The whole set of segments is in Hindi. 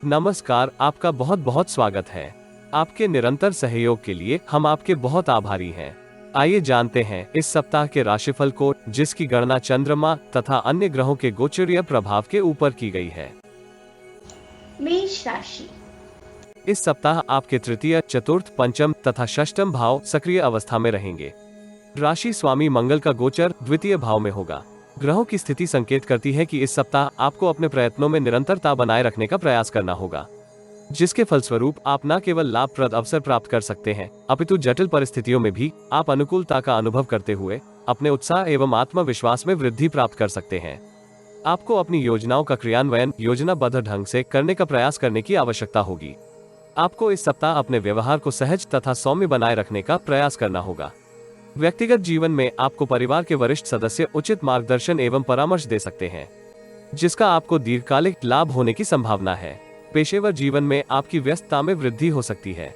नमस्कार, आपका बहुत बहुत स्वागत है। आपके निरंतर सहयोग के लिए हम आपके बहुत आभारी हैं। आइए जानते हैं इस सप्ताह के राशिफल को, जिसकी गणना चंद्रमा तथा अन्य ग्रहों के गोचरीय प्रभाव के ऊपर की गई है। मेष राशि। इस सप्ताह आपके तृतीय, चतुर्थ, पंचम तथा षष्ठम भाव सक्रिय अवस्था में रहेंगे। राशि स्वामी मंगल का गोचर द्वितीय भाव में होगा। ग्रहों की स्थिति संकेत करती है कि इस सप्ताह आपको अपने प्रयत्नों में निरंतरता बनाए रखने का प्रयास करना होगा, जिसके फलस्वरूप आप न केवल लाभप्रद अवसर प्राप्त कर सकते हैं, अपितु जटिल परिस्थितियों में भी आप अनुकूलता का अनुभव करते हुए अपने उत्साह एवं आत्मविश्वास में वृद्धि प्राप्त कर सकते हैं। आपको अपनी योजनाओं का क्रियान्वयन योजनाबद्ध ढंग से करने का प्रयास करने की आवश्यकता होगी। आपको इस सप्ताह अपने व्यवहार को सहज तथा सौम्य बनाए रखने का प्रयास करना होगा। व्यक्तिगत जीवन में आपको परिवार के वरिष्ठ सदस्य उचित मार्गदर्शन एवं परामर्श दे सकते हैं, जिसका आपको दीर्घकालिक लाभ होने की संभावना है। पेशेवर जीवन में आपकी व्यस्तता में वृद्धि हो सकती है।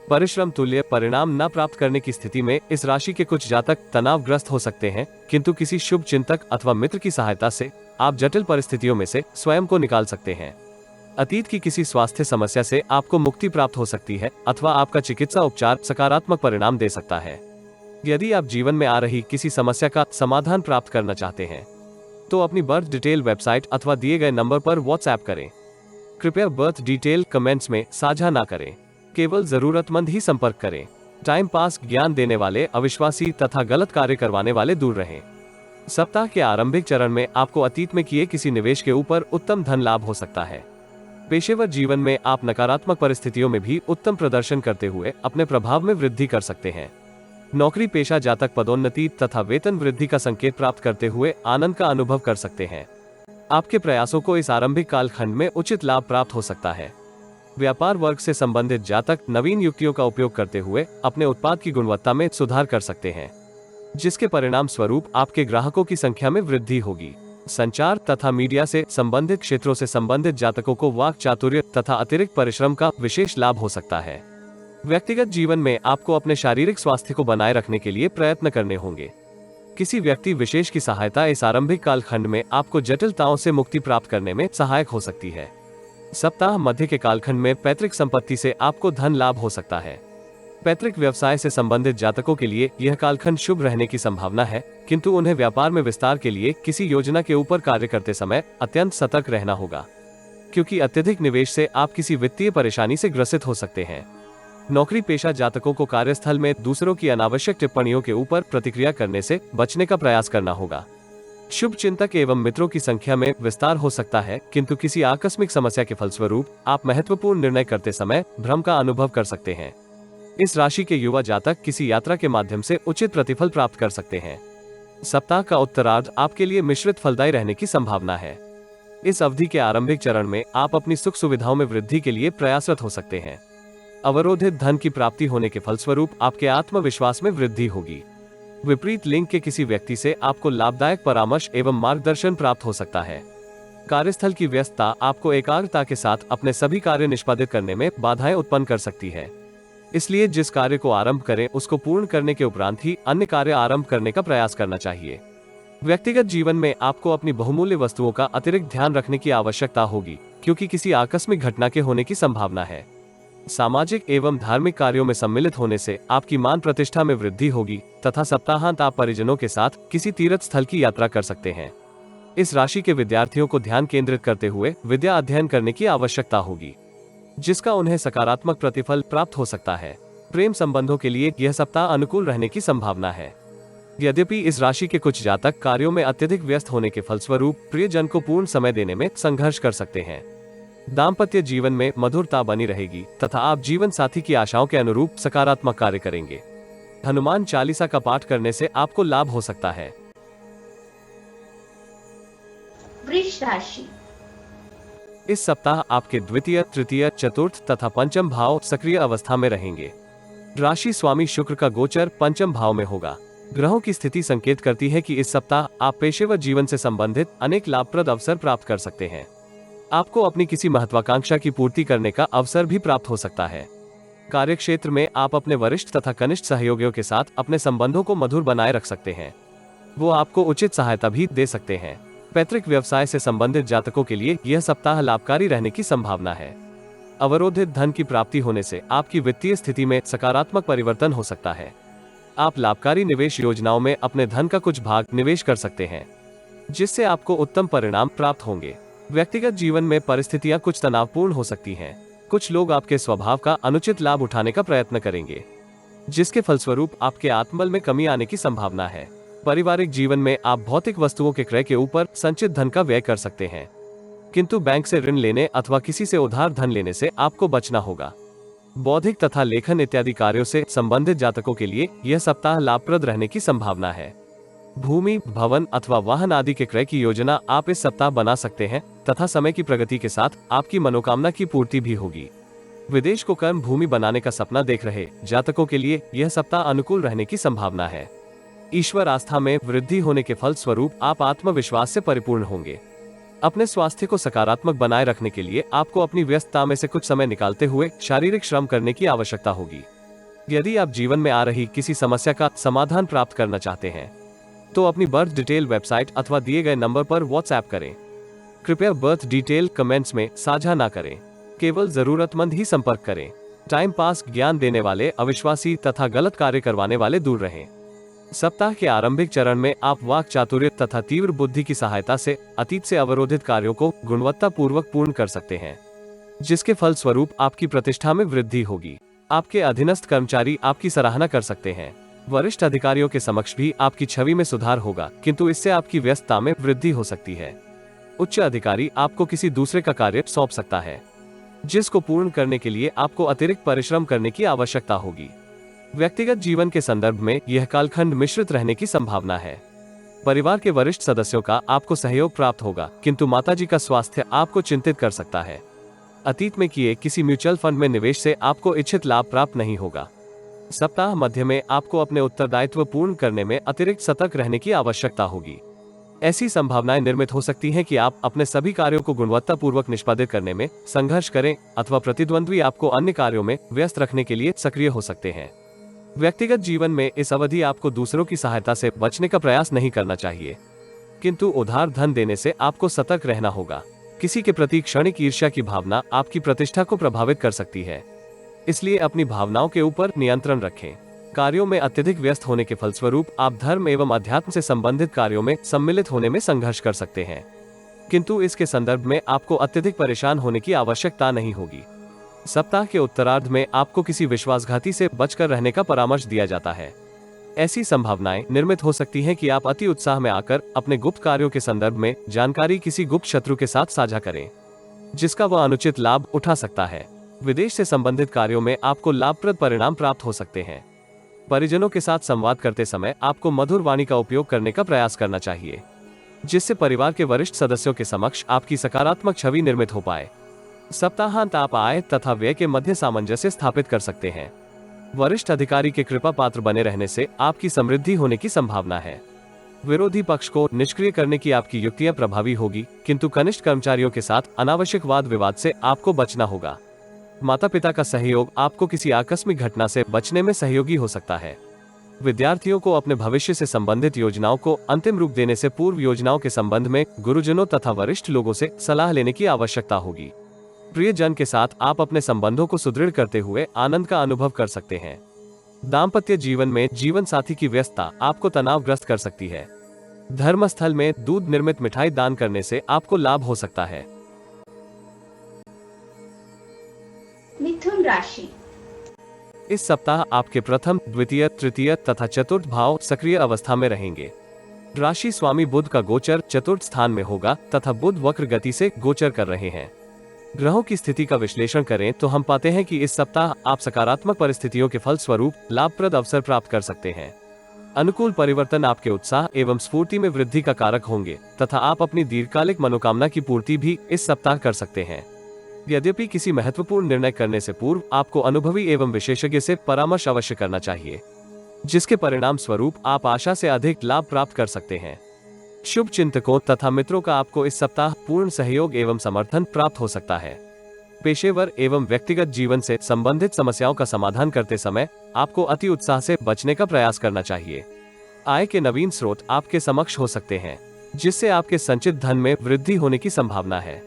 परिश्रम तुल्य परिणाम न प्राप्त करने की स्थिति में इस राशि के कुछ जातक तनावग्रस्त हो सकते हैं, किंतु किसी शुभ चिंतक अथवा मित्र की सहायता से आप जटिल परिस्थितियों में से स्वयं को निकाल सकते हैं। अतीत की किसी स्वास्थ्य समस्या से आपको मुक्ति प्राप्त हो सकती है अथवा आपका चिकित्सा उपचार सकारात्मक परिणाम दे सकता है। यदि आप जीवन में आ रही किसी समस्या का समाधान प्राप्त करना चाहते हैं, तो अपनी बर्थ डिटेल वेबसाइट अथवा दिए गए नंबर पर व्हाट्सएप करें। कृपया बर्थ डिटेल कमेंट्स में साझा ना करें, केवल जरूरतमंद ही संपर्क करें। टाइम पास, ज्ञान देने वाले, अविश्वासी तथा गलत कार्य करवाने वाले दूर रहें। सप्ताह के आरंभिक चरण में आपको अतीत में किए किसी निवेश के ऊपर उत्तम धन लाभ हो सकता है। पेशेवर जीवन में आप नकारात्मक परिस्थितियों में भी उत्तम प्रदर्शन करते हुए अपने प्रभाव में वृद्धि कर सकते हैं। नौकरी पेशा जातक पदोन्नति तथा वेतन वृद्धि का संकेत प्राप्त करते हुए आनंद का अनुभव कर सकते हैं। आपके प्रयासों को इस आरंभिक कालखंड में उचित लाभ प्राप्त हो सकता है। व्यापार वर्ग से संबंधित जातक नवीन युक्तियों का उपयोग करते हुए अपने उत्पाद की गुणवत्ता में सुधार कर सकते हैं, जिसके परिणाम स्वरूप आपके ग्राहकों की संख्या में वृद्धि होगी। संचार तथा मीडिया से संबंधित क्षेत्रों से संबंधित जातकों को वाक चातुर्य तथा अतिरिक्त परिश्रम का विशेष लाभ हो सकता है। व्यक्तिगत जीवन में आपको अपने शारीरिक स्वास्थ्य को बनाए रखने के लिए प्रयत्न करने होंगे। किसी व्यक्ति विशेष की सहायता इस आरंभिक कालखंड में आपको जटिलताओं से मुक्ति प्राप्त करने में सहायक हो सकती है। सप्ताह मध्य के कालखंड में पैतृक संपत्ति से आपको धन लाभ हो सकता है। पैतृक व्यवसाय से संबंधित जातकों के लिए यह कालखंड शुभ रहने की संभावना है, किंतु उन्हें व्यापार में विस्तार के लिए किसी योजना के ऊपर कार्य करते समय अत्यंत सतर्क रहना होगा, क्योंकि अत्यधिक निवेश से आप किसी वित्तीय परेशानी से ग्रसित हो सकते हैं। नौकरी पेशा जातकों को कार्यस्थल में दूसरों की अनावश्यक टिप्पणियों के ऊपर प्रतिक्रिया करने से बचने का प्रयास करना होगा। शुभ चिंतक एवं मित्रों की संख्या में विस्तार हो सकता है, किंतु किसी आकस्मिक समस्या के फलस्वरूप आप महत्वपूर्ण निर्णय करते समय भ्रम का अनुभव कर सकते हैं। इस राशि के युवा जातक किसी यात्रा के माध्यम से उचित प्रतिफल प्राप्त कर सकते हैं। सप्ताह का उत्तरार्ध आपके लिए मिश्रित फलदायी रहने की संभावना है। इस अवधि के आरंभिक चरण में आप अपनी सुख सुविधाओं में वृद्धि के लिए प्रयासरत हो सकते हैं। अवरोधित धन की प्राप्ति होने के फलस्वरूप आपके आत्मविश्वास में वृद्धि होगी। विपरीत लिंग के किसी व्यक्ति से आपको लाभदायक परामर्श एवं मार्गदर्शन प्राप्त हो सकता है। कार्यस्थल की व्यस्तता आपको एकाग्रता के साथ अपने सभी कार्य निष्पादित करने में बाधाएं उत्पन्न कर सकती है। इसलिए जिस कार्य को आरंभ करें उसको पूर्ण करने के उपरांत ही अन्य कार्य आरंभ करने का प्रयास करना चाहिए। व्यक्तिगत जीवन में आपको अपनी बहुमूल्य वस्तुओं का अतिरिक्त ध्यान रखने की आवश्यकता होगी, क्योंकि किसी आकस्मिक घटना के होने की संभावना है। सामाजिक एवं धार्मिक कार्यों में सम्मिलित होने से आपकी मान प्रतिष्ठा में वृद्धि होगी तथा सप्ताहांत आप परिजनों के साथ किसी तीर्थ स्थल की यात्रा कर सकते हैं। इस राशि के विद्यार्थियों को ध्यान केंद्रित करते हुए विद्या अध्ययन करने की आवश्यकता होगी, जिसका उन्हें सकारात्मक प्रतिफल प्राप्त हो सकता है। प्रेम संबंधों के लिए यह सप्ताह अनुकूल रहने की संभावना है। यद्यपि इस राशि के कुछ जातक कार्यों में अत्यधिक व्यस्त होने के फलस्वरूप प्रियजन को पूर्ण समय देने में संघर्ष कर सकते हैं। दाम्पत्य जीवन में मधुरता बनी रहेगी तथा आप जीवन साथी की आशाओं के अनुरूप सकारात्मक कार्य करेंगे। हनुमान चालीसा का पाठ करने से आपको लाभ हो सकता है। वृष राशि। इस सप्ताह आपके द्वितीय, तृतीय, चतुर्थ तथा पंचम भाव सक्रिय अवस्था में रहेंगे। राशि स्वामी शुक्र का गोचर पंचम भाव में होगा। ग्रहों की स्थिति संकेत करती है कि इस सप्ताह आप पेशेवर जीवन से संबंधित अनेक लाभप्रद अवसर प्राप्त कर सकते हैं। आपको अपनी किसी महत्वाकांक्षा की पूर्ति करने का अवसर भी प्राप्त हो सकता है। कार्यक्षेत्र में आप अपने वरिष्ठ तथा कनिष्ठ सहयोगियों के साथ अपने संबंधों को मधुर बनाए रख सकते हैं। वो आपको उचित सहायता भी दे सकते हैं। पैतृक व्यवसाय से संबंधित जातकों के लिए यह सप्ताह लाभकारी रहने की संभावना है। अवरोधित धन की प्राप्ति होने से आपकी वित्तीय स्थिति में सकारात्मक परिवर्तन हो सकता है। आप लाभकारी निवेश योजनाओं में अपने धन का कुछ भाग निवेश कर सकते हैं, जिससे आपको उत्तम परिणाम प्राप्त होंगे। व्यक्तिगत जीवन में परिस्थितियां कुछ तनावपूर्ण हो सकती हैं। कुछ लोग आपके स्वभाव का अनुचित लाभ उठाने का प्रयत्न करेंगे, जिसके फलस्वरूप आपके आत्मबल में कमी आने की संभावना है। पारिवारिक जीवन में आप भौतिक वस्तुओं के क्रय के ऊपर संचित धन का व्यय कर सकते हैं, किंतु बैंक से ऋण लेने अथवा किसी से उधार धन लेने से आपको बचना होगा। बौद्धिक तथा लेखन इत्यादि कार्यों से संबंधित जातकों के लिए यह सप्ताह लाभप्रद रहने की संभावना है। भूमि, भवन अथवा वाहन आदि के क्रय की योजना आप इस सप्ताह बना सकते हैं तथा समय की प्रगति के साथ आपकी मनोकामना की पूर्ति भी होगी। विदेश को कर्म भूमि बनाने का सपना देख रहे जातकों के लिए यह सप्ताह अनुकूल रहने की संभावना है। ईश्वर आस्था में वृद्धि होने के फल स्वरूप आप आत्मविश्वास से परिपूर्ण होंगे। अपने स्वास्थ्य को सकारात्मक बनाए रखने के लिए आपको अपनी व्यस्तता में से कुछ समय निकालते हुए शारीरिक श्रम करने की आवश्यकता होगी। यदि आप जीवन में आ रही किसी समस्या का समाधान प्राप्त करना चाहते हैं तो अपनी बर्थ डिटेल वेबसाइट अथवा दिए गए नंबर पर व्हाट्सएप करें। कृपया बर्थ डिटेल कमेंट्स में साझा ना करें। केवल जरूरतमंद ही संपर्क करें। टाइम पास, ज्ञान देने वाले, अविश्वासी तथा गलत कार्य करवाने वाले दूर रहें। सप्ताह के आरंभिक चरण में आप वाक चातुर्य तथा तीव्र बुद्धि की सहायता से अतीत से अवरोधित कार्यों को गुणवत्ता पूर्वक पूर्ण कर सकते हैं, जिसके फल स्वरूप आपकी प्रतिष्ठा में वृद्धि होगी। आपके अधीनस्थ कर्मचारी आपकी सराहना कर सकते हैं। वरिष्ठ अधिकारियों के समक्ष भी आपकी छवि में सुधार होगा, किंतु इससे आपकी व्यस्तता में वृद्धि हो सकती है। उच्च अधिकारी आपको किसी दूसरे का कार्य सौंप सकता है, जिसको पूर्ण करने के लिए आपको अतिरिक्त परिश्रम करने की आवश्यकता होगी। व्यक्तिगत जीवन के संदर्भ में यह कालखंड मिश्रित रहने की संभावना है। परिवार के वरिष्ठ सदस्यों का आपको सहयोग प्राप्त होगा, किंतु माताजी का स्वास्थ्य आपको चिंतित कर सकता है। अतीत में किए किसी म्यूचुअल फंड में निवेश से आपको इच्छित लाभ प्राप्त नहीं होगा। सप्ताह मध्य में आपको अपने उत्तरदायित्व पूर्ण करने में अतिरिक्त सतर्क रहने की आवश्यकता होगी। ऐसी संभावनाएं निर्मित हो सकती हैं कि आप अपने सभी कार्यों को गुणवत्तापूर्वक निष्पादित करने में संघर्ष करें अथवा प्रतिद्वंद्वी आपको अन्य कार्यों में व्यस्त रखने के लिए सक्रिय हो सकते हैं। व्यक्तिगत जीवन में इस अवधि आपको दूसरों की सहायता से बचने का प्रयास नहीं करना चाहिए, किंतु उधार धन देने से आपको सतर्क रहना होगा। किसी के प्रति क्षणिक ईर्ष्या की भावना आपकी प्रतिष्ठा को प्रभावित कर सकती है, इसलिए अपनी भावनाओं के ऊपर नियंत्रण रखें। कार्यों में अत्यधिक व्यस्त होने के फलस्वरूप आप धर्म एवं अध्यात्म से संबंधित कार्यों में सम्मिलित होने में संघर्ष कर सकते हैं, किंतु इसके संदर्भ में आपको अत्यधिक परेशान होने की आवश्यकता नहीं होगी। सप्ताह के उत्तरार्ध में आपको किसी विश्वासघाती से बचकर रहने का परामर्श दिया जाता है। ऐसी संभावनाएं निर्मित हो सकती हैं कि आप अति उत्साह में आकर अपने गुप्त कार्यों के संदर्भ में जानकारी किसी गुप्त शत्रु के साथ साझा करें, जिसका वह अनुचित लाभ उठा सकता है। विदेश से संबंधित कार्यों में आपको लाभप्रद परिणाम प्राप्त हो सकते हैं। परिजनों के साथ संवाद करते समय आपको मधुर वाणी का उपयोग करने का प्रयास करना चाहिए, जिससे परिवार के वरिष्ठ सदस्यों के समक्ष आपकी सकारात्मक छवि निर्मित हो पाए। सप्ताहांत आप आय तथा व्यय के मध्य सामंजस्य स्थापित कर सकते हैं। वरिष्ठ अधिकारी के कृपा पात्र बने रहने से आपकी समृद्धि होने की संभावना है। विरोधी पक्ष को निष्क्रिय करने की आपकी युक्तियां प्रभावी होगी, किंतु कनिष्ठ कर्मचारियों के साथ अनावश्यक वाद विवाद से आपको बचना होगा। माता पिता का सहयोग आपको किसी आकस्मिक घटना से बचने में सहयोगी हो सकता है। विद्यार्थियों को अपने भविष्य से संबंधित योजनाओं को अंतिम रूप देने से पूर्व योजनाओं के संबंध में गुरुजनों तथा वरिष्ठ लोगों से सलाह लेने की आवश्यकता होगी। प्रियजन के साथ आप अपने संबंधों को सुदृढ़ करते हुए आनंद का अनुभव कर सकते हैं। दाम्पत्य जीवन में जीवन साथी की व्यस्तता आपको तनावग्रस्त कर सकती है। धर्मस्थल में दूध निर्मित मिठाई दान करने से आपको लाभ हो सकता है। मिथुन राशि। इस सप्ताह आपके प्रथम, द्वितीय, तृतीय तथा चतुर्थ भाव सक्रिय अवस्था में रहेंगे। राशि स्वामी बुध का गोचर चतुर्थ स्थान में होगा तथा बुध वक्र गति से गोचर कर रहे हैं। ग्रहों की स्थिति का विश्लेषण करें तो हम पाते हैं कि इस सप्ताह आप सकारात्मक परिस्थितियों के फल स्वरूप लाभप्रद अवसर प्राप्त कर सकते हैं। अनुकूल परिवर्तन आपके उत्साह एवं स्फूर्ति में वृद्धि का कारक होंगे तथा आप अपनी दीर्घकालिक मनोकामना की पूर्ति भी इस सप्ताह कर सकते हैं। यद्यपि किसी महत्वपूर्ण निर्णय करने से पूर्व आपको अनुभवी एवं विशेषज्ञ से परामर्श अवश्य करना चाहिए, जिसके परिणाम स्वरूप आप आशा से अधिक लाभ प्राप्त कर सकते हैं। शुभ चिंतकों तथा मित्रों का आपको इस सप्ताह पूर्ण सहयोग एवं समर्थन प्राप्त हो सकता है। पेशेवर एवं व्यक्तिगत जीवन से संबंधित समस्याओं का समाधान करते समय आपको अति उत्साह से बचने का प्रयास करना चाहिए। आय के नवीन स्रोत आपके समक्ष हो सकते हैं, जिससे आपके संचित धन में वृद्धि होने की संभावना है।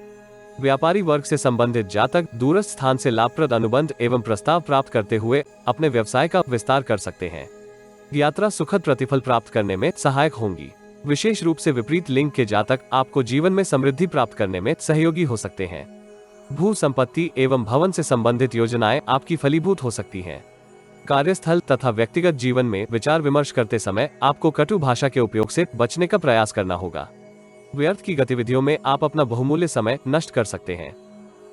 व्यापारी वर्ग से संबंधित जातक दूरस्थ स्थान से लाभप्रद अनुबंध एवं प्रस्ताव प्राप्त करते हुए अपने व्यवसाय का विस्तार कर सकते हैं। यात्रा सुखद प्रतिफल प्राप्त करने में सहायक होंगी। विशेष रूप से विपरीत लिंग के जातक आपको जीवन में समृद्धि प्राप्त करने में सहयोगी हो सकते हैं। भू संपत्ति एवं भवन से संबंधित योजनाएं आपकी फलीभूत हो सकती हैं। कार्यस्थल तथा व्यक्तिगत जीवन में विचार विमर्श करते समय आपको कटु भाषा के उपयोग से बचने का प्रयास करना होगा। व्यर्थ की गतिविधियों में आप अपना बहुमूल्य समय नष्ट कर सकते हैं।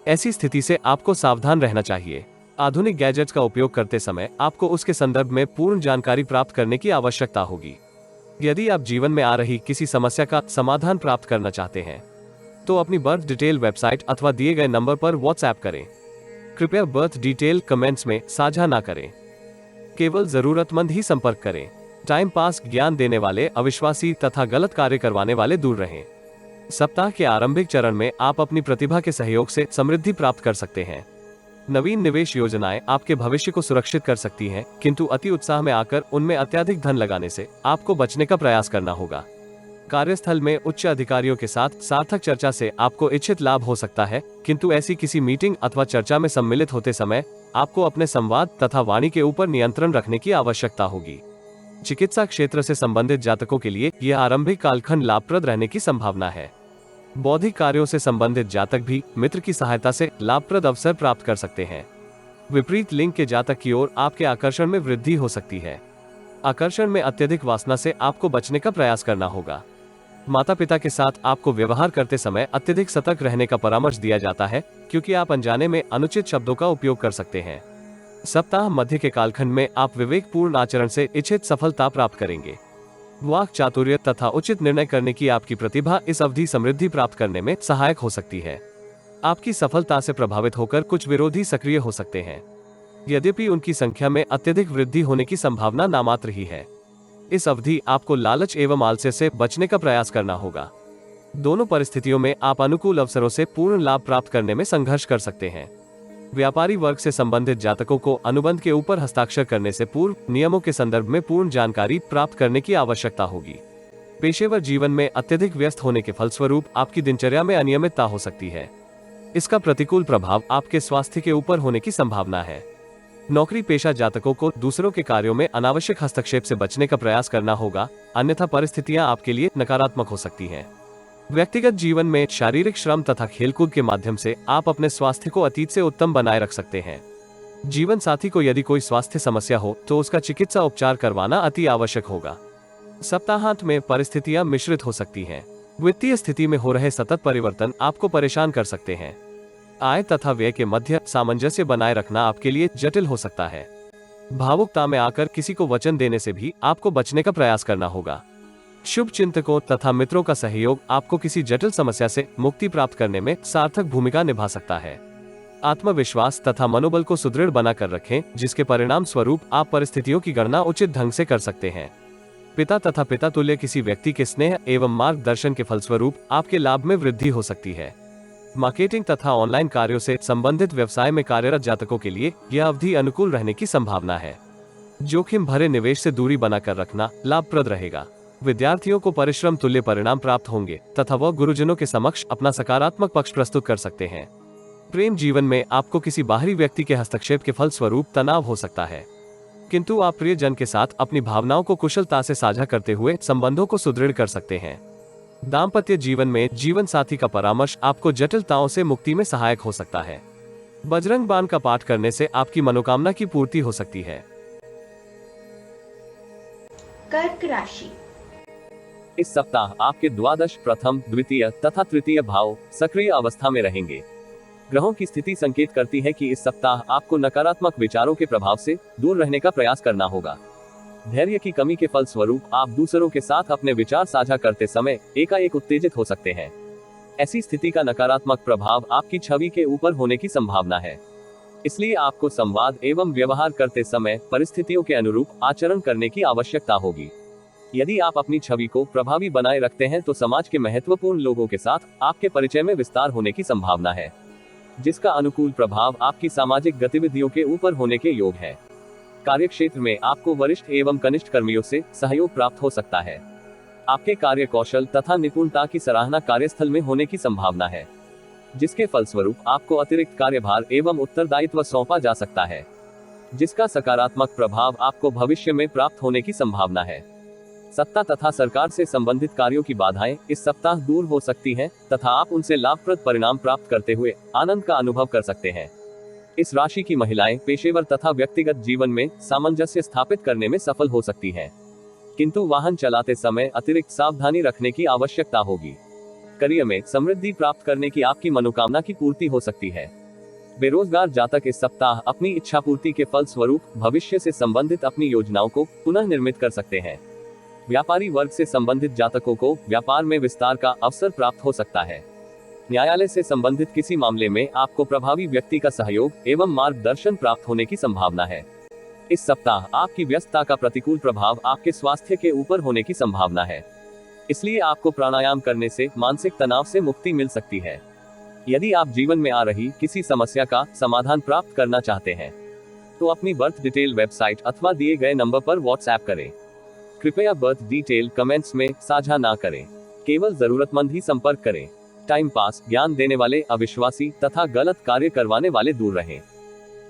ऐसी स्थिति से आपको सावधान रहना चाहिए। आधुनिक गैजेट्स का उपयोग करते समय आपको उसके संदर्भ में पूर्ण जानकारी प्राप्त करने की आवश्यकता होगी। यदि आप जीवन में आ रही किसी समस्या का समाधान प्राप्त करना चाहते हैं तो अपनी बर्थ डिटेल वेबसाइट अथवा दिए गए नंबर पर व्हाट्सएप करें। कृपया बर्थ डिटेल कमेंट्स में साझा ना करें। केवल जरूरतमंद ही संपर्क करें। टाइम पास, ज्ञान देने वाले, अविश्वासी तथा गलत कार्य करवाने वाले दूर रहें। सप्ताह के आरंभिक चरण में आप अपनी प्रतिभा के सहयोग से समृद्धि प्राप्त कर सकते हैं। नवीन निवेश योजनाएं आपके भविष्य को सुरक्षित कर सकती हैं, किंतु अति उत्साह में आकर उनमें अत्यधिक धन लगाने से आपको बचने का प्रयास करना होगा। कार्यस्थल में उच्च अधिकारियों के साथ सार्थक चर्चा से आपको इच्छित लाभ हो सकता है, किंतु ऐसी किसी मीटिंग अथवा चर्चा में सम्मिलित होते समय आपको अपने संवाद तथा वाणी के ऊपर नियंत्रण रखने की आवश्यकता होगी। चिकित्सा क्षेत्र से संबंधित जातकों के लिए यह आरंभिक कालखंड लाभप्रद रहने की संभावना है। बौद्धिक कार्यों से संबंधित जातक भी मित्र की सहायता से लाभप्रद अवसर प्राप्त कर सकते हैं। विपरीत लिंग के जातक की ओर आपके आकर्षण में वृद्धि हो सकती है। आकर्षण में अत्यधिक वासना से आपको बचने का प्रयास करना होगा। माता पिता के साथ आपको व्यवहार करते समय अत्यधिक सतर्क रहने का परामर्श दिया जाता है, क्योंकि आप अनजाने में अनुचित शब्दों का उपयोग कर सकते हैं। सप्ताह मध्य के कालखंड में आप विवेकपूर्ण आचरण से इच्छित सफलता प्राप्त करेंगे। वाक चातुर्य तथा उचित निर्णय करने की आपकी प्रतिभा इस अवधि समृद्धि प्राप्त करने में सहायक हो सकती है। आपकी सफलता से प्रभावित होकर कुछ विरोधी सक्रिय हो सकते हैं, यद्यपि उनकी संख्या में अत्यधिक वृद्धि होने की संभावना नामात्र ही है। इस अवधि आपको लालच एवं आलस्य से बचने का प्रयास करना होगा। दोनों परिस्थितियों में आप अनुकूल अवसरों से पूर्ण लाभ प्राप्त करने में संघर्ष कर सकते हैं। व्यापारी वर्ग से संबंधित जातकों को अनुबंध के ऊपर हस्ताक्षर करने से पूर्व नियमों के संदर्भ में पूर्ण जानकारी प्राप्त करने की आवश्यकता होगी। पेशेवर जीवन में अत्यधिक व्यस्त होने के फलस्वरूप आपकी दिनचर्या में अनियमितता हो सकती है। इसका प्रतिकूल प्रभाव आपके स्वास्थ्य के ऊपर होने की संभावना है। नौकरी पेशा जातकों को दूसरों के कार्यों में अनावश्यक हस्तक्षेप से बचने का प्रयास करना होगा, अन्यथा परिस्थितियां आपके लिए नकारात्मक हो सकती हैं। व्यक्तिगत जीवन में शारीरिक श्रम तथा खेलकूद के माध्यम से आप अपने स्वास्थ्य को अतीत से उत्तम बनाए रख सकते हैं। जीवन साथी को यदि कोई स्वास्थ्य समस्या हो तो उसका चिकित्सा उपचार करवाना अति आवश्यक होगा। सप्ताहांत में परिस्थितियां मिश्रित हो सकती हैं। वित्तीय स्थिति में हो रहे सतत परिवर्तन आपको परेशान कर सकते हैं। आय तथा व्यय के मध्य सामंजस्य बनाए रखना आपके लिए जटिल हो सकता है। भावुकता में आकर किसी को वचन देने से भी आपको बचने का प्रयास करना होगा। शुभ चिंतकों तथा मित्रों का सहयोग आपको किसी जटिल समस्या से मुक्ति प्राप्त करने में सार्थक भूमिका निभा सकता है। आत्मविश्वास तथा मनोबल को सुदृढ़ बनाकर रखें, जिसके परिणाम स्वरूप आप परिस्थितियों की गणना उचित ढंग से कर सकते हैं। पिता तथा पिता तुल्य किसी व्यक्ति के स्नेह एवं मार्गदर्शन के फलस्वरूप आपके लाभ में वृद्धि हो सकती है। मार्केटिंग तथा ऑनलाइन कार्यों से संबंधित व्यवसाय में कार्यरत जातकों के लिए यह अवधि अनुकूल रहने की संभावना है। जोखिम भरे निवेश से दूरी बनाकर रखना लाभप्रद रहेगा। विद्यार्थियों को परिश्रम तुल्य परिणाम प्राप्त होंगे तथा वह गुरुजनों के समक्ष अपना सकारात्मक पक्ष प्रस्तुत कर सकते हैं। प्रेम जीवन में आपको किसी बाहरी व्यक्ति के हस्तक्षेप के फलस्वरूप तनाव हो सकता है, किंतु आप प्रियजन के साथ अपनी भावनाओं को कुशलता से साझा करते हुए संबंधों को सुदृढ़ कर सकते हैं। दाम्पत्य जीवन में जीवन साथी का परामर्श आपको जटिलताओं से मुक्ति में सहायक हो सकता है। बजरंग बाण का पाठ करने से आपकी मनोकामना की पूर्ति हो सकती है। कर्क राशि। इस सप्ताह आपके द्वादश, प्रथम, द्वितीय तथा तृतीय भाव सक्रिय अवस्था में रहेंगे। ग्रहों की स्थिति संकेत करती है कि इस सप्ताह आपको नकारात्मक विचारों के प्रभाव से दूर रहने का प्रयास करना होगा। धैर्य की कमी के फलस्वरूप आप दूसरों के साथ अपने विचार साझा करते समय एकाएक उत्तेजित हो सकते हैं। ऐसी स्थिति का नकारात्मक प्रभाव आपकी छवि के ऊपर होने की संभावना है। इसलिए आपको संवाद एवं व्यवहार करते समय परिस्थितियों के अनुरूप आचरण करने की आवश्यकता होगी। यदि आप अपनी छवि को प्रभावी बनाए रखते हैं तो समाज के महत्वपूर्ण लोगों के साथ आपके परिचय में विस्तार होने की संभावना है, जिसका अनुकूल प्रभाव आपकी सामाजिक गतिविधियों के ऊपर होने के योग है। कार्यक्षेत्र में आपको वरिष्ठ एवं कनिष्ठ कर्मियों से सहयोग प्राप्त हो सकता है। आपके कार्य कौशल तथा निपुणता की सराहना कार्यस्थल में होने की संभावना है। जिसके फलस्वरूप आपको अतिरिक्त कार्यभार एवं उत्तरदायित्व सौंपा जा सकता है, जिसका सकारात्मक प्रभाव आपको भविष्य में प्राप्त होने की संभावना है। सत्ता तथा सरकार से संबंधित कार्यों की बाधाएं इस सप्ताह दूर हो सकती हैं तथा आप उनसे लाभप्रद परिणाम प्राप्त करते हुए आनंद का अनुभव कर सकते हैं। इस राशि की महिलाएं पेशेवर तथा व्यक्तिगत जीवन में सामंजस्य स्थापित करने में सफल हो सकती हैं, किंतु वाहन चलाते समय अतिरिक्त सावधानी रखने की आवश्यकता होगी। करियर में समृद्धि प्राप्त करने की आपकी मनोकामना की पूर्ति हो सकती है। बेरोजगार जातक इस सप्ताह अपनी इच्छा पूर्ति के फलस्वरूप भविष्य से संबंधित अपनी योजनाओं को पुनः निर्मित कर सकते हैं। व्यापारी वर्ग से संबंधित जातकों को व्यापार में विस्तार का अवसर प्राप्त हो सकता है। न्यायालय से संबंधित किसी मामले में आपको प्रभावी व्यक्ति का सहयोग एवं मार्गदर्शन प्राप्त होने की संभावना है। इस सप्ताह आपकी व्यस्तता का प्रतिकूल प्रभाव आपके स्वास्थ्य के ऊपर होने की संभावना है, इसलिए आपको प्राणायाम करने से मानसिक तनाव से मुक्ति मिल सकती है। यदि आप जीवन में आ रही किसी समस्या का समाधान प्राप्त करना चाहते हैं तो अपनी बर्थ डिटेल वेबसाइट अथवा दिए गए नंबर पर व्हाट्सएप करें। कृपया बर्थ डिटेल कमेंट्स में साझा ना करें, केवल जरूरतमंद ही संपर्क करें। टाइम पास, ज्ञान देने वाले अविश्वासी तथा गलत कार्य करवाने वाले दूर रहें।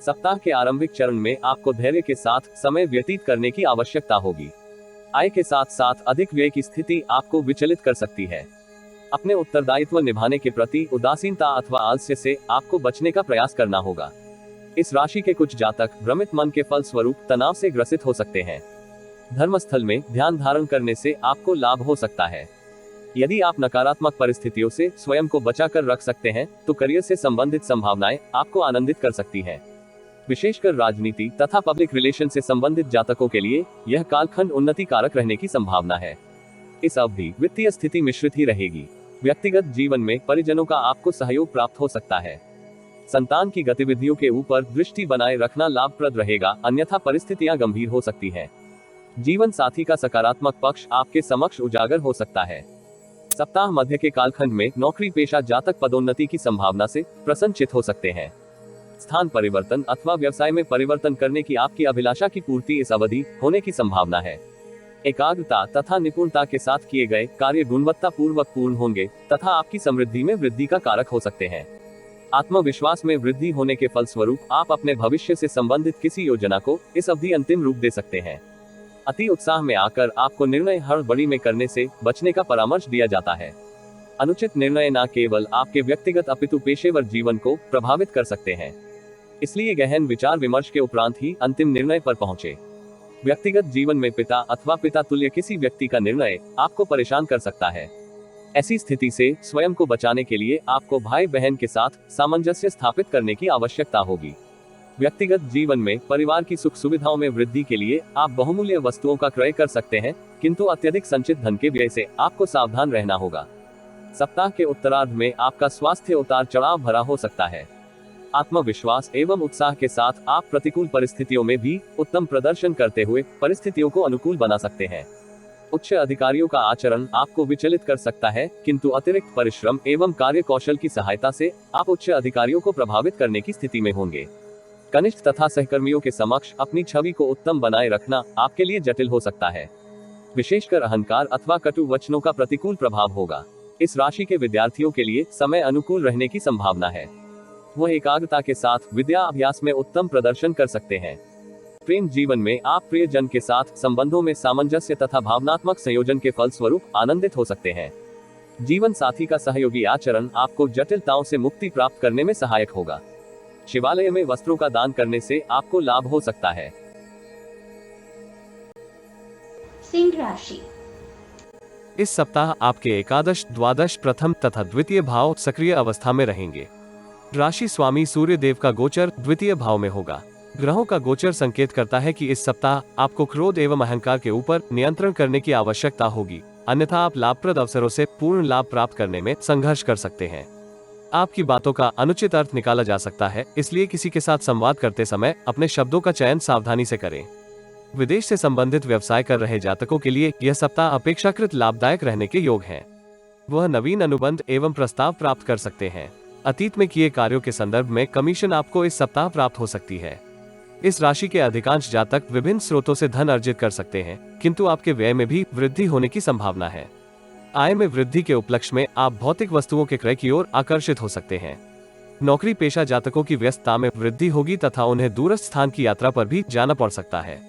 सप्ताह के आरंभिक चरण में आपको धैर्य के साथ समय व्यतीत करने की आवश्यकता होगी। आय के साथ साथ अधिक व्यय की स्थिति आपको विचलित कर सकती है। अपने उत्तरदायित्व निभाने के प्रति उदासीनता अथवा आलस्य से आपको बचने का प्रयास करना होगा। इस राशि के कुछ जातक भ्रमित मन के फलस्वरूप तनाव से ग्रसित हो सकते हैं। धर्मस्थल में ध्यान धारण करने से आपको लाभ हो सकता है। यदि आप नकारात्मक परिस्थितियों से स्वयं को बचाकर रख सकते हैं तो करियर से संबंधित संभावनाएं आपको आनंदित कर सकती हैं। विशेषकर राजनीति तथा पब्लिक रिलेशन से संबंधित जातकों के लिए यह कालखंड उन्नति कारक रहने की संभावना है। इस अवधि वित्तीय स्थिति मिश्रित ही रहेगी। व्यक्तिगत जीवन में परिजनों का आपको सहयोग प्राप्त हो सकता है। संतान की गतिविधियों के ऊपर दृष्टि बनाए रखना लाभप्रद रहेगा, अन्यथा परिस्थितियां गंभीर हो सकती हैं। जीवन साथी का सकारात्मक पक्ष आपके समक्ष उजागर हो सकता है। सप्ताह मध्य के कालखंड में नौकरी पेशा जातक पदोन्नति की संभावना से प्रसन्नचित हो सकते हैं। स्थान परिवर्तन अथवा व्यवसाय में परिवर्तन करने की आपकी अभिलाषा की पूर्ति इस अवधि होने की संभावना है। एकाग्रता तथा निपुणता के साथ किए गए कार्य गुणवत्ता पूर्वक पूर्ण होंगे तथा आपकी समृद्धि में वृद्धि का कारक हो सकते हैं। आत्मविश्वास में वृद्धि होने के फलस्वरूप आप अपने भविष्य से संबंधित किसी योजना को इस अवधि अंतिम रूप दे सकते हैं। अति उत्साह में आकर आपको निर्णय हड़बड़ी में करने से बचने का परामर्श दिया जाता है। अनुचित निर्णय न केवल आपके व्यक्तिगत अपितु पेशेवर जीवन को प्रभावित कर सकते हैं, इसलिए गहन विचार विमर्श के उपरांत ही अंतिम निर्णय पर पहुंचे। व्यक्तिगत जीवन में पिता अथवा पिता तुल्य किसी व्यक्ति का निर्णय आपको परेशान कर सकता है। ऐसी स्थिति से स्वयं को बचाने के लिए आपको भाई बहन के साथ सामंजस्य स्थापित करने की आवश्यकता होगी। व्यक्तिगत जीवन में परिवार की सुख सुविधाओं में वृद्धि के लिए आप बहुमूल्य वस्तुओं का क्रय कर सकते हैं, किंतु अत्यधिक संचित धन के व्यय से आपको सावधान रहना होगा। सप्ताह के उत्तरार्ध में आपका स्वास्थ्य उतार चढ़ाव भरा हो सकता है। आत्मविश्वास एवं उत्साह के साथ आप प्रतिकूल परिस्थितियों में भी उत्तम प्रदर्शन करते हुए परिस्थितियों को अनुकूल बना सकते हैं। उच्च अधिकारियों का आचरण आपको विचलित कर सकता है, किंतु अतिरिक्त परिश्रम एवं कार्य कौशल की सहायता से आप उच्च अधिकारियों को प्रभावित करने की स्थिति में होंगे। कनिष्ठ तथा सहकर्मियों के समक्ष अपनी छवि को उत्तम बनाए रखना आपके लिए जटिल हो सकता है। विशेषकर अहंकार अथवा कटु वचनों का प्रतिकूल प्रभाव होगा। इस राशि के विद्यार्थियों के लिए समय अनुकूल रहने की संभावना है। वह एकाग्रता के साथ विद्या अभ्यास में उत्तम प्रदर्शन कर सकते हैं। प्रेम जीवन में आप प्रियजन के साथ संबंधों में सामंजस्य तथा भावनात्मक संयोजन के फलस्वरूप आनंदित हो सकते हैं। जीवन साथी का सहयोगी आचरण आपको जटिलताओं से मुक्ति प्राप्त करने में सहायक होगा। शिवालय में वस्त्रों का दान करने से आपको लाभ हो सकता है। सिंह राशि। इस सप्ताह आपके एकादश, द्वादश, प्रथम तथा द्वितीय भाव सक्रिय अवस्था में रहेंगे। राशि स्वामी सूर्य देव का गोचर द्वितीय भाव में होगा। ग्रहों का गोचर संकेत करता है कि इस सप्ताह आपको क्रोध एवं अहंकार के ऊपर नियंत्रण करने की आवश्यकता होगी, अन्यथा आप लाभप्रद अवसरों से पूर्ण लाभ प्राप्त करने में संघर्ष कर सकते हैं। आपकी बातों का अनुचित अर्थ निकाला जा सकता है, इसलिए किसी के साथ संवाद करते समय अपने शब्दों का चयन सावधानी से करें। विदेश से संबंधित व्यवसाय कर रहे जातकों के लिए यह सप्ताह अपेक्षाकृत लाभदायक रहने के योग है। वह नवीन अनुबंध एवं प्रस्ताव प्राप्त कर सकते हैं। अतीत में किए कार्यों के संदर्भ में कमीशन आपको इस सप्ताह प्राप्त हो सकती है। इस राशि के अधिकांश जातक विभिन्न स्रोतों से धन अर्जित कर सकते हैं, किंतु आपके व्यय में भी वृद्धि होने की संभावना है। आय में वृद्धि के उपलक्ष्य में आप भौतिक वस्तुओं के क्रय की ओर आकर्षित हो सकते हैं। नौकरी पेशा जातकों की व्यस्तता में वृद्धि होगी तथा उन्हें दूरस्थ स्थान की यात्रा पर भी जाना पड़ सकता है,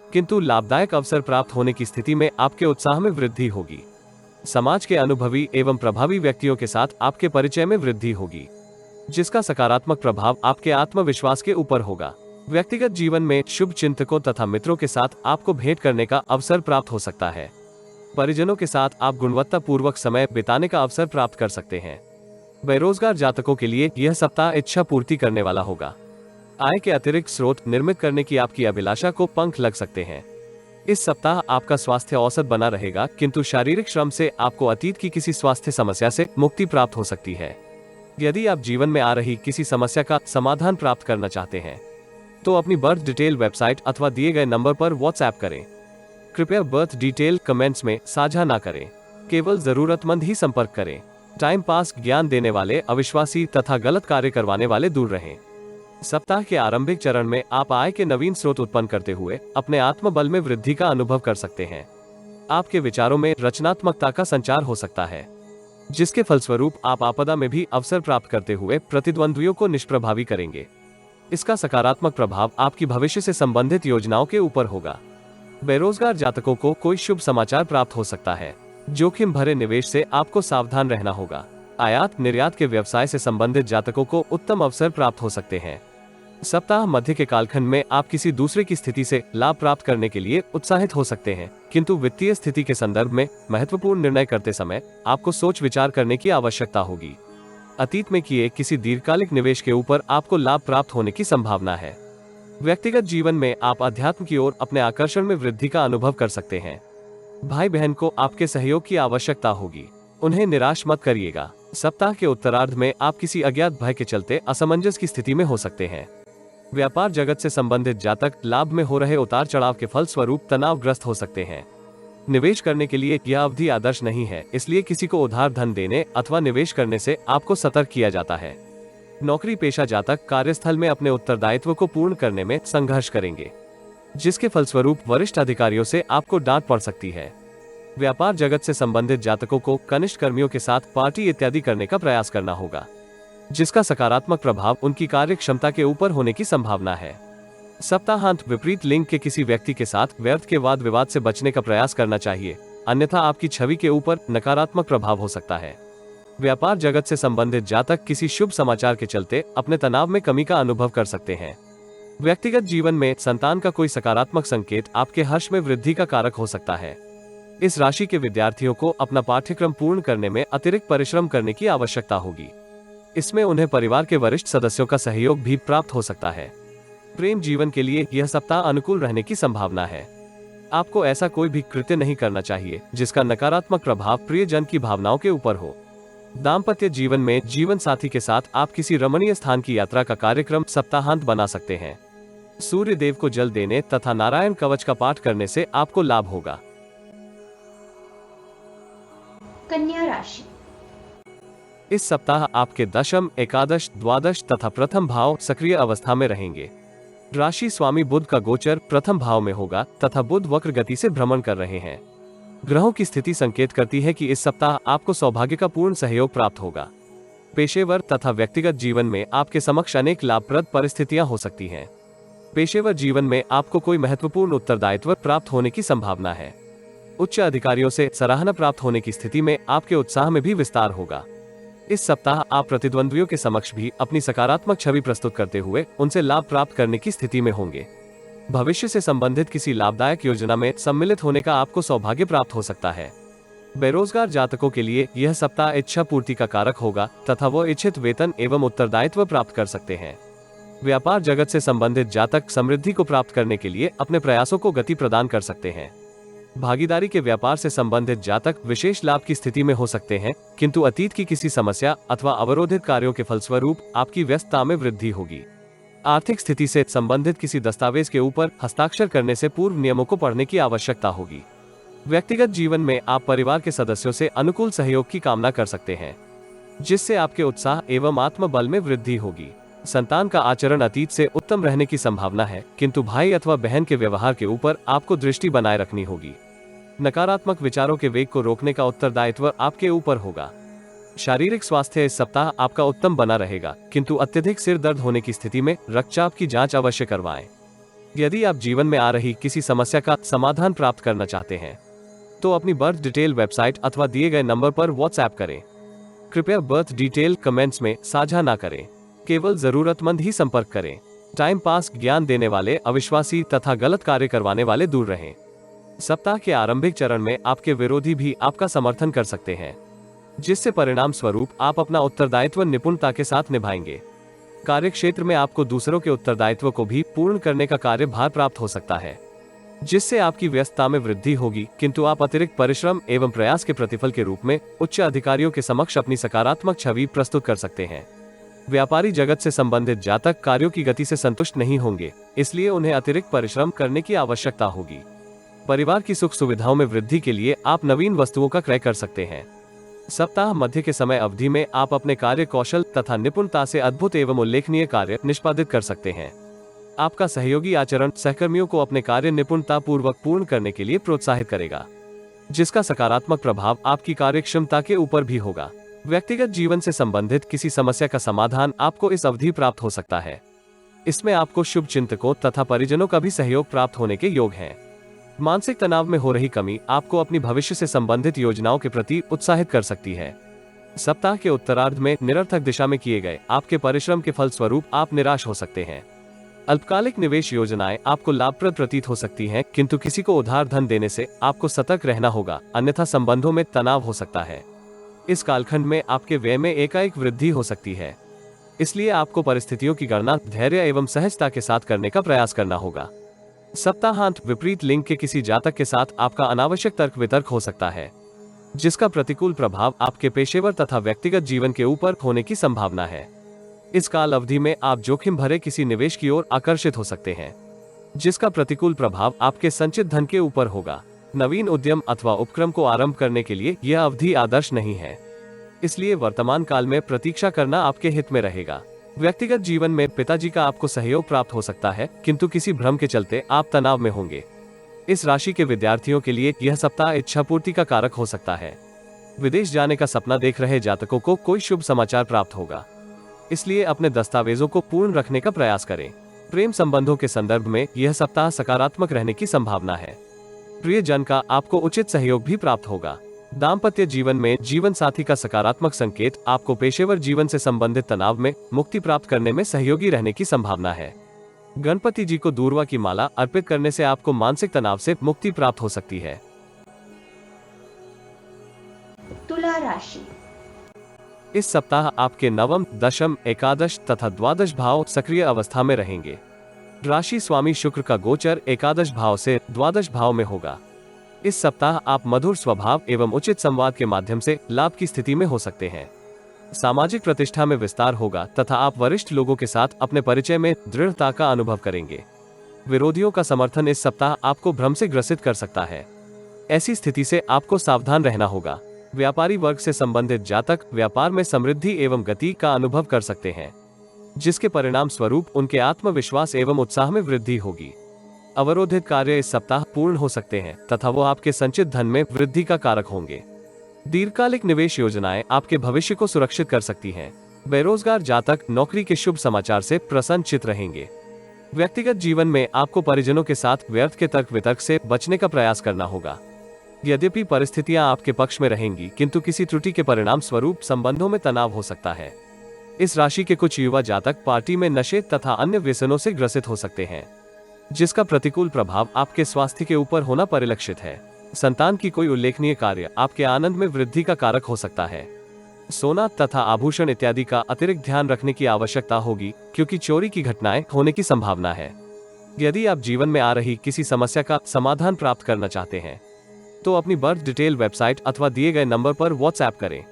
किंतु लाभदायक अवसर प्राप्त होने की स्थिति में आपके उत्साह में वृद्धि होगी। समाज के अनुभवी एवं प्रभावी व्यक्तियों के साथ आपके परिचय में वृद्धि होगी, जिसका सकारात्मक प्रभाव आपके आत्मविश्वास के ऊपर होगा। व्यक्तिगत जीवन में शुभ चिंतकों तथा मित्रों के साथ आपको भेंट करने का अवसर प्राप्त हो सकता है। परिजनों के साथ आप गुणवत्ता पूर्वक समय बिताने का अवसर प्राप्त कर सकते हैं। बेरोजगार जातकों के लिए यह सप्ताह इच्छा पूर्ति करने वाला होगा। आय के अतिरिक्त स्रोत निर्मित करने की आपकी अभिलाषा को पंख लग सकते हैं। इस सप्ताह आपका स्वास्थ्य औसत बना रहेगा, किंतु शारीरिक श्रम से आपको अतीत की किसी स्वास्थ्य समस्या से मुक्ति प्राप्त हो सकती है। यदि आप जीवन में आ रही किसी समस्या का समाधान प्राप्त करना चाहते हैं तो अपनी बर्थ डिटेल वेबसाइट अथवा दिए गए नंबर पर व्हाट्सएप करें। कृपया बर्थ डिटेल कमेंट्स में साझा ना करें, केवल जरूरतमंद ही संपर्क करें। टाइम पास, ज्ञान देने वाले, अविश्वासी तथा गलत कार्य करवाने वाले दूर रहें। सप्ताह के आरंभिक चरण में आप आय के नवीन स्रोत उत्पन्न करते हुए अपने आत्मबल में वृद्धि का अनुभव कर सकते हैं। आपके विचारों में रचनात्मकता का संचार हो सकता है, जिसके फलस्वरूप आप आपदा में भी अवसर प्राप्त करते हुए प्रतिद्वंद्वियों को निष्प्रभावी करेंगे। इसका सकारात्मक प्रभाव आपकी भविष्य से संबंधित योजनाओं के ऊपर होगा। बेरोजगार जातकों को कोई शुभ समाचार प्राप्त हो सकता है। जोखिम भरे निवेश से आपको सावधान रहना होगा। आयात निर्यात के व्यवसाय से संबंधित जातकों को उत्तम अवसर प्राप्त हो सकते हैं। सप्ताह मध्य के कालखंड में आप किसी दूसरे की स्थिति से लाभ प्राप्त करने के लिए उत्साहित हो सकते हैं, किंतु वित्तीय स्थिति के संदर्भ में महत्वपूर्ण निर्णय करते समय आपको सोच विचार करने की आवश्यकता होगी। अतीत में किए किसी दीर्घकालिक निवेश के ऊपर आपको लाभ प्राप्त होने की संभावना है। व्यक्तिगत जीवन में आप अध्यात्म की ओर अपने आकर्षण में वृद्धि का अनुभव कर सकते हैं। भाई बहन को आपके सहयोग की आवश्यकता होगी, उन्हें निराश मत करिएगा। सप्ताह के उत्तरार्ध में आप किसी अज्ञात भय के चलते असमंजस की स्थिति में हो सकते हैं। व्यापार जगत से संबंधित जातक लाभ में हो रहे उतार चढ़ाव के फलस्वरूप तनावग्रस्त हो सकते हैं। निवेश करने के लिए यह अवधि आदर्श नहीं है, इसलिए किसी को उधार धन देने अथवा निवेश करने से आपको सतर्क किया जाता है। नौकरी पेशा जातक कार्यस्थल में अपने उत्तरदायित्व को पूर्ण करने में संघर्ष करेंगे, जिसके फलस्वरूप वरिष्ठ अधिकारियों से आपको डांट पड़ सकती है। व्यापार जगत से संबंधित जातकों को कनिष्ठ कर्मियों के साथ पार्टी इत्यादि करने का प्रयास करना होगा, जिसका सकारात्मक प्रभाव उनकी कार्य क्षमता के ऊपर होने की संभावना है। सप्ताहांत विपरीत लिंग के किसी व्यक्ति के साथ व्यर्थ के वाद विवाद से बचने का प्रयास करना चाहिए, अन्यथा आपकी छवि के ऊपर नकारात्मक प्रभाव हो सकता है। व्यापार जगत से संबंधित जातक किसी शुभ समाचार के चलते अपने तनाव में कमी का अनुभव कर सकते हैं। व्यक्तिगत जीवन में संतान का कोई सकारात्मक संकेत आपके हर्ष में वृद्धि का कारक हो सकता है। इस राशि के विद्यार्थियों को अपना पाठ्यक्रम पूर्ण करने में अतिरिक्त परिश्रम करने की आवश्यकता होगी। इसमें उन्हें परिवार के वरिष्ठ सदस्यों का सहयोग भी प्राप्त हो सकता है। प्रेम जीवन के लिए यह सप्ताह अनुकूल रहने की संभावना है। आपको ऐसा कोई भी कृत्य नहीं करना चाहिए जिसका नकारात्मक प्रभाव प्रियजन की भावनाओं के ऊपर हो। दाम्पत्य जीवन में जीवन साथी के साथ आप किसी रमणीय स्थान की यात्रा का कार्यक्रम सप्ताहांत बना सकते हैं। सूर्य देव को जल देने तथा नारायण कवच का पाठ करने से आपको लाभ होगा। कन्या राशि। इस सप्ताह आपके दशम, एकादश, द्वादश तथा प्रथम भाव सक्रिय अवस्था में रहेंगे। राशि स्वामी बुध का गोचर प्रथम भाव में होगा तथा बुध वक्र गति से भ्रमण कर रहे हैं। ग्रहों की स्थिति संकेत करती है कि इस सप्ताह आपको सौभाग्य का पूर्ण सहयोग प्राप्त होगा। पेशेवर तथा व्यक्तिगत जीवन में आपके समक्ष अनेक लाभप्रद परिस्थितियां हो सकती हैं। पेशेवर जीवन में आपको कोई महत्वपूर्ण उत्तरदायित्व प्राप्त होने की संभावना है। उच्च अधिकारियों से सराहना प्राप्त होने की स्थिति में आपके उत्साह में भी विस्तार होगा। इस सप्ताह आप प्रतिद्वंद्वियों के समक्ष भी अपनी सकारात्मक छवि प्रस्तुत करते हुए उनसे लाभ प्राप्त करने की स्थिति में होंगे। भविष्य से संबंधित किसी लाभदायक योजना में सम्मिलित होने का आपको सौभाग्य प्राप्त हो सकता है। बेरोजगार जातकों के लिए यह सप्ताह इच्छा पूर्ति का कारक होगा तथा वो इच्छित वेतन एवं उत्तरदायित्व प्राप्त कर सकते हैं। व्यापार जगत से संबंधित जातक समृद्धि को प्राप्त करने के लिए अपने प्रयासों को गति प्रदान कर सकते हैं। भागीदारी के व्यापार से संबंधित जातक विशेष लाभ की स्थिति में हो सकते हैं, किंतु अतीत की किसी समस्या अथवा अवरोधित कार्यों के फलस्वरूप आपकी व्यस्तता में वृद्धि होगी। आर्थिक स्थिति से संबंधित किसी दस्तावेज के ऊपर हस्ताक्षर करने से पूर्व नियमों को पढ़ने की आवश्यकता होगी। व्यक्तिगत जीवन में आप परिवार के सदस्यों से अनुकूल सहयोग की कामना कर सकते हैं, जिससे आपके उत्साह एवं आत्मबल में वृद्धि होगी। संतान का आचरण अतीत से उत्तम रहने की संभावना है, किंतु भाई अथवा बहन के व्यवहार के ऊपर आपको दृष्टि बनाए रखनी होगी। नकारात्मक विचारों के वेग को रोकने का उत्तरदायित्व आपके ऊपर होगा। शारीरिक स्वास्थ्य इस सप्ताह आपका उत्तम बना रहेगा, किंतु अत्यधिक सिर दर्द होने की स्थिति में रक्तचाप की जांच अवश्य करवाएं। यदि आप जीवन में आ रही किसी समस्या का समाधान प्राप्त करना चाहते हैं तो अपनी बर्थ डिटेल वेबसाइट अथवा दिए गए नंबर पर व्हाट्सएप करें। कृपया बर्थ डिटेल कमेंट्स में साझा ना करें, केवल जरूरतमंद ही संपर्क करें। टाइम पास ज्ञान देने वाले, अविश्वासी तथा गलत कार्य करवाने वाले दूर रहें। सप्ताह के आरंभिक चरण में आपके विरोधी भी आपका समर्थन कर सकते हैं, जिससे परिणाम स्वरूप आप अपना उत्तरदायित्व निपुणता के साथ निभाएंगे। कार्य क्षेत्र में आपको दूसरों के उत्तरदायित्व को भी पूर्ण करने का कार्यभार प्राप्त हो सकता है, जिससे आपकी व्यस्तता में वृद्धि होगी, किंतु आप अतिरिक्त परिश्रम एवं प्रयास के प्रतिफल के रूप में उच्च अधिकारियों के समक्ष अपनी सकारात्मक छवि प्रस्तुत कर सकते हैं। व्यापारी जगत से संबंधित जातक कार्यों की गति से संतुष्ट नहीं होंगे, इसलिए उन्हें अतिरिक्त परिश्रम करने की आवश्यकता होगी। परिवार की सुख सुविधाओं में वृद्धि के लिए आप नवीन वस्तुओं का क्रय कर सकते हैं। सप्ताह मध्य के समय अवधि में आप अपने कार्य कौशल तथा निपुणता से अद्भुत एवं उल्लेखनीय कार्य निष्पादित कर सकते हैं। आपका सहयोगी आचरण सहकर्मियों को अपने कार्य निपुणता पूर्वक पूर्ण करने के लिए प्रोत्साहित करेगा, जिसका सकारात्मक प्रभाव आपकी कार्यक्षमता के ऊपर भी होगा। व्यक्तिगत जीवन से संबंधित किसी समस्या का समाधान आपको इस अवधि प्राप्त हो सकता है। इसमें आपको शुभ चिंतकों तथा परिजनों का भी सहयोग प्राप्त होने के योग हैं। मानसिक तनाव में हो रही कमी आपको अपनी भविष्य से संबंधित योजनाओं के प्रति उत्साहित कर सकती है। सप्ताह के उत्तरार्ध में निरर्थक दिशा में किए गए आपके परिश्रम के फलस्वरूप आप निराश हो सकते हैं। अल्पकालिक निवेश योजनाएं आपको लाभप्रद प्रतीत हो सकती हैं, किंतु किसी को उधार धन देने से आपको सतर्क रहना होगा, अन्यथा संबंधों में तनाव हो सकता है। इस कालखंड में आपके व्यय में एकाएक वृद्धि हो सकती है, इसलिए आपको परिस्थितियों की गणना धैर्य एवं सहजता के साथ करने का प्रयास करना होगा। सप्ताहांत विपरीत लिंग के किसी जातक के साथ आपका अनावश्यक तर्क वितर्क हो सकता है, जिसका प्रतिकूल प्रभाव आपके पेशेवर तथा व्यक्तिगत जीवन के ऊपर होने की संभावना है। इस काल अवधि में आप जोखिम भरे किसी निवेश की ओर आकर्षित हो सकते हैं, जिसका प्रतिकूल प्रभाव आपके संचित धन के ऊपर होगा। नवीन उद्यम अथवा उपक्रम को आरंभ करने के लिए यह अवधि आदर्श नहीं है, इसलिए वर्तमान काल में प्रतीक्षा करना आपके हित में रहेगा। व्यक्तिगत जीवन में पिताजी का आपको सहयोग प्राप्त हो सकता है, किंतु किसी भ्रम के चलते आप तनाव में होंगे। इस राशि के विद्यार्थियों के लिए यह सप्ताह इच्छा पूर्ति का कारक हो सकता है। विदेश जाने का सपना देख रहे जातकों को कोई शुभ समाचार प्राप्त होगा, इसलिए अपने दस्तावेजों को पूर्ण रखने का प्रयास करें। प्रेम संबंधों के संदर्भ में यह सप्ताह सकारात्मक रहने की संभावना है। प्रियजन का आपको उचित सहयोग भी प्राप्त होगा। दाम्पत्य जीवन में जीवन साथी का सकारात्मक संकेत आपको पेशेवर जीवन से संबंधित तनाव में मुक्ति प्राप्त करने में सहयोगी रहने की संभावना है। गणपति जी को दूर्वा की माला अर्पित करने से आपको मानसिक तनाव से मुक्ति प्राप्त हो सकती है। तुला राशि। इस सप्ताह आपके नवम, दशम, एकादश तथा द्वादश भाव सक्रिय अवस्था में रहेंगे। राशि स्वामी शुक्र का गोचर एकादश भाव से द्वादश भाव में होगा। इस सप्ताह आप मधुर स्वभाव एवं उचित संवाद के माध्यम से लाभ की स्थिति में हो सकते हैं। सामाजिक प्रतिष्ठा में विस्तार होगा तथा आप वरिष्ठ लोगों के साथ अपने परिचय में दृढ़ता का अनुभव करेंगे। विरोधियों का समर्थन इस सप्ताह आपको भ्रम से ग्रसित कर सकता है। ऐसी स्थिति से आपको सावधान रहना होगा। व्यापारी वर्ग से संबंधित जातक व्यापार में समृद्धि एवं गति का अनुभव कर सकते हैं, जिसके परिणाम स्वरूप उनके आत्मविश्वास एवं उत्साह में वृद्धि होगी। अवरोधित कार्य इस सप्ताह पूर्ण हो सकते हैं तथा वो आपके संचित धन में वृद्धि का कारक होंगे। दीर्घकालिक निवेश योजनाएं आपके भविष्य को सुरक्षित कर सकती हैं। बेरोजगार जातक नौकरी के शुभ समाचार से प्रसन्नचित रहेंगे। व्यक्तिगत जीवन में आपको परिजनों के साथ व्यर्थ के तर्क वितर्क से बचने का प्रयास करना होगा। यद्यपि परिस्थितियां आपके पक्ष में रहेंगी, किंतु किसी त्रुटि के परिणाम स्वरूप संबंधों में तनाव हो सकता है। इस राशि के कुछ युवा जातक पार्टी में नशे तथा अन्य व्यसनों से ग्रसित हो सकते हैं, जिसका प्रतिकूल प्रभाव आपके स्वास्थ्य के ऊपर होना परिलक्षित है। संतान की कोई उल्लेखनीय कार्य आपके आनंद में वृद्धि का कारक हो सकता है। सोना तथा आभूषण इत्यादि का अतिरिक्त ध्यान रखने की आवश्यकता होगी, क्योंकि चोरी की घटनाएं होने की संभावना है। यदि आप जीवन में आ रही किसी समस्या का समाधान प्राप्त करना चाहते हैं तो अपनी बर्थ डिटेल वेबसाइट अथवा दिए गए नंबर पर व्हाट्सएप करें।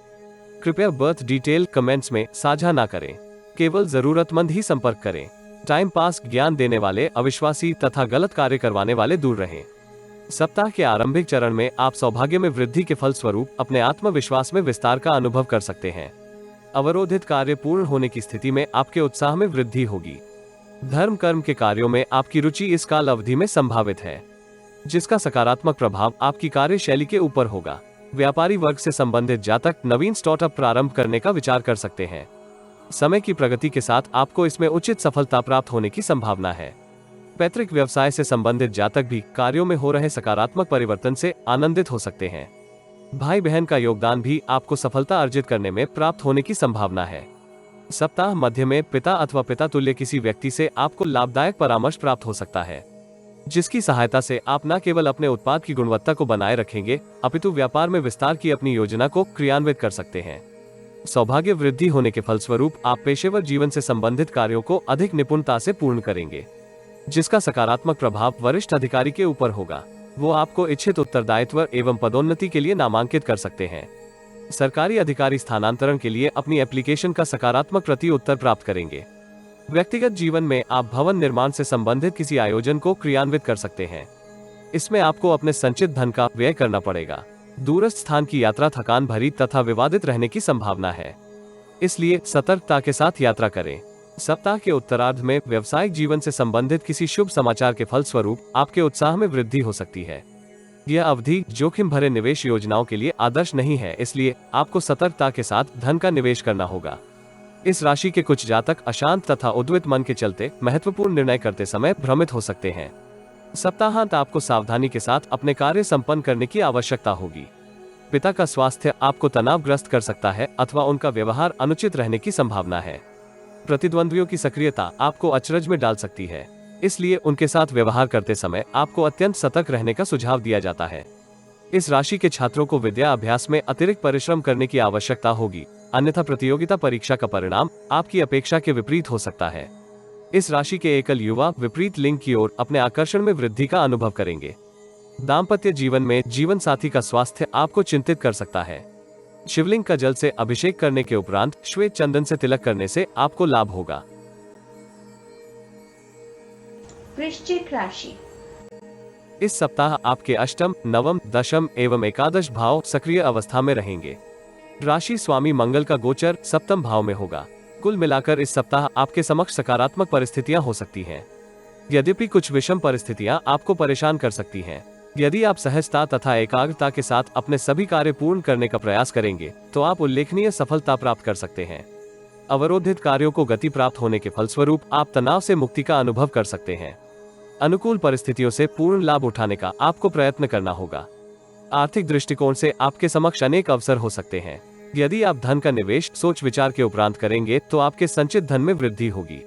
कृपया बर्थ डिटेल कमेंट्स में साझा ना करें, केवल जरूरतमंद ही संपर्क करें। टाइम पास ज्ञान देने वाले, अविश्वासी तथा गलत कार्य करवाने वाले दूर रहें। सप्ताह के आरंभिक चरण में आप सौभाग्य में वृद्धि के फल स्वरूप अपने आत्मविश्वास में विस्तार का अनुभव कर सकते हैं। अवरोधित कार्य पूर्ण होने की स्थिति में आपके उत्साह में वृद्धि होगी। धर्म कर्म के कार्यों में आपकी रुचि इस काल अवधि में संभावित है। जिसका सकारात्मक प्रभाव आपकी कार्यशैली के ऊपर होगा। व्यापारी वर्ग से संबंधित जातक नवीन स्टार्टअप प्रारंभ करने का विचार कर सकते हैं। समय की प्रगति के साथ आपको इसमें उचित सफलता प्राप्त होने की संभावना है। पैतृक व्यवसाय से संबंधित जातक भी कार्यों में हो रहे सकारात्मक परिवर्तन से आनंदित हो सकते हैं। भाई बहन का योगदान भी आपको सफलता अर्जित करने में प्राप्त होने की संभावना है। सप्ताह मध्य में पिता अथवा पिता तुल्य किसी व्यक्ति से आपको लाभदायक परामर्श प्राप्त हो सकता है, जिसकी सहायता से आप न केवल अपने उत्पाद की गुणवत्ता को बनाए रखेंगे, अपितु व्यापार में विस्तार की अपनी योजना को क्रियान्वित कर सकते हैं। सौभाग्य वृद्धि होने के फलस्वरूप आप पेशेवर जीवन से संबंधित कार्यों को अधिक निपुणता से पूर्ण करेंगे, जिसका सकारात्मक प्रभाव वरिष्ठ अधिकारी के ऊपर होगा। वो आपको इच्छित उत्तरदायित्व एवं पदोन्नति के लिए नामांकित कर सकते हैं। सरकारी अधिकारी स्थानांतरण के लिए अपनी एप्लीकेशन का सकारात्मक प्रति उत्तर प्राप्त करेंगे। व्यक्तिगत जीवन में आप भवन निर्माण से संबंधित किसी आयोजन को क्रियान्वित कर सकते हैं। इसमें आपको अपने संचित धन का व्यय करना पड़ेगा। दूरस्थ स्थान की यात्रा थकान भरी तथा विवादित रहने की संभावना है, इसलिए सतर्कता के साथ यात्रा करें। सप्ताह के उत्तरार्ध में व्यवसायिक जीवन से संबंधित किसी शुभ समाचार के फलस्वरूप आपके उत्साह में वृद्धि हो सकती है। यह अवधि जोखिम भरे निवेश योजनाओं के लिए आदर्श नहीं है, इसलिए आपको सतर्कता के साथ धन का निवेश करना होगा। इस राशि के कुछ जातक अशांत तथा उद्वित मन के चलते महत्वपूर्ण निर्णय करते समय भ्रमित हो सकते हैं। सप्ताहांत आपको सावधानी के साथ अपने कार्य संपन्न करने की आवश्यकता होगी। पिता का स्वास्थ्य आपको तनावग्रस्त कर सकता है अथवा उनका व्यवहार अनुचित रहने की संभावना है। प्रतिद्वंद्वियों की सक्रियता आपको अचरज में डाल सकती है, इसलिए उनके साथ व्यवहार करते समय आपको अत्यंत सतर्क रहने का सुझाव दिया जाता है। इस राशि के छात्रों को विद्या अभ्यास में अतिरिक्त परिश्रम करने की आवश्यकता होगी, अन्यथा प्रतियोगिता परीक्षा का परिणाम आपकी अपेक्षा के विपरीत हो सकता है। इस राशि के एकल युवा विपरीत लिंग की ओर अपने आकर्षण में वृद्धि का अनुभव करेंगे। दाम्पत्य जीवन में जीवन साथी का स्वास्थ्य आपको चिंतित कर सकता है। शिवलिंग का जल से अभिषेक करने के उपरांत श्वेत चंदन से तिलक करने से आपको लाभ होगा। वृश्चिक राशि। इस सप्ताह आपके अष्टम, नवम, दशम एवं एकादश भाव सक्रिय अवस्था में रहेंगे। राशि स्वामी मंगल का गोचर सप्तम भाव में होगा। कुल मिलाकर इस सप्ताह आपके समक्ष सकारात्मक परिस्थितियां हो सकती हैं, यद्यपि कुछ विषम परिस्थितियां आपको परेशान कर सकती हैं। यदि आप सहजता तथा एकाग्रता के साथ अपने सभी कार्य पूर्ण करने का प्रयास करेंगे तो आप उल्लेखनीय सफलता प्राप्त कर सकते हैं। अवरोधित कार्यों को गति प्राप्त होने के फलस्वरूप आप तनाव से मुक्ति का अनुभव कर सकते हैं। अनुकूल परिस्थितियों से पूर्ण लाभ उठाने का आपको प्रयत्न करना होगा। आर्थिक दृष्टिकोण से आपके समक्ष अनेक अवसर हो सकते हैं। यदि आप धन का निवेश सोच विचार के उपरांत करेंगे तो आपके संचित धन में वृद्धि होगी।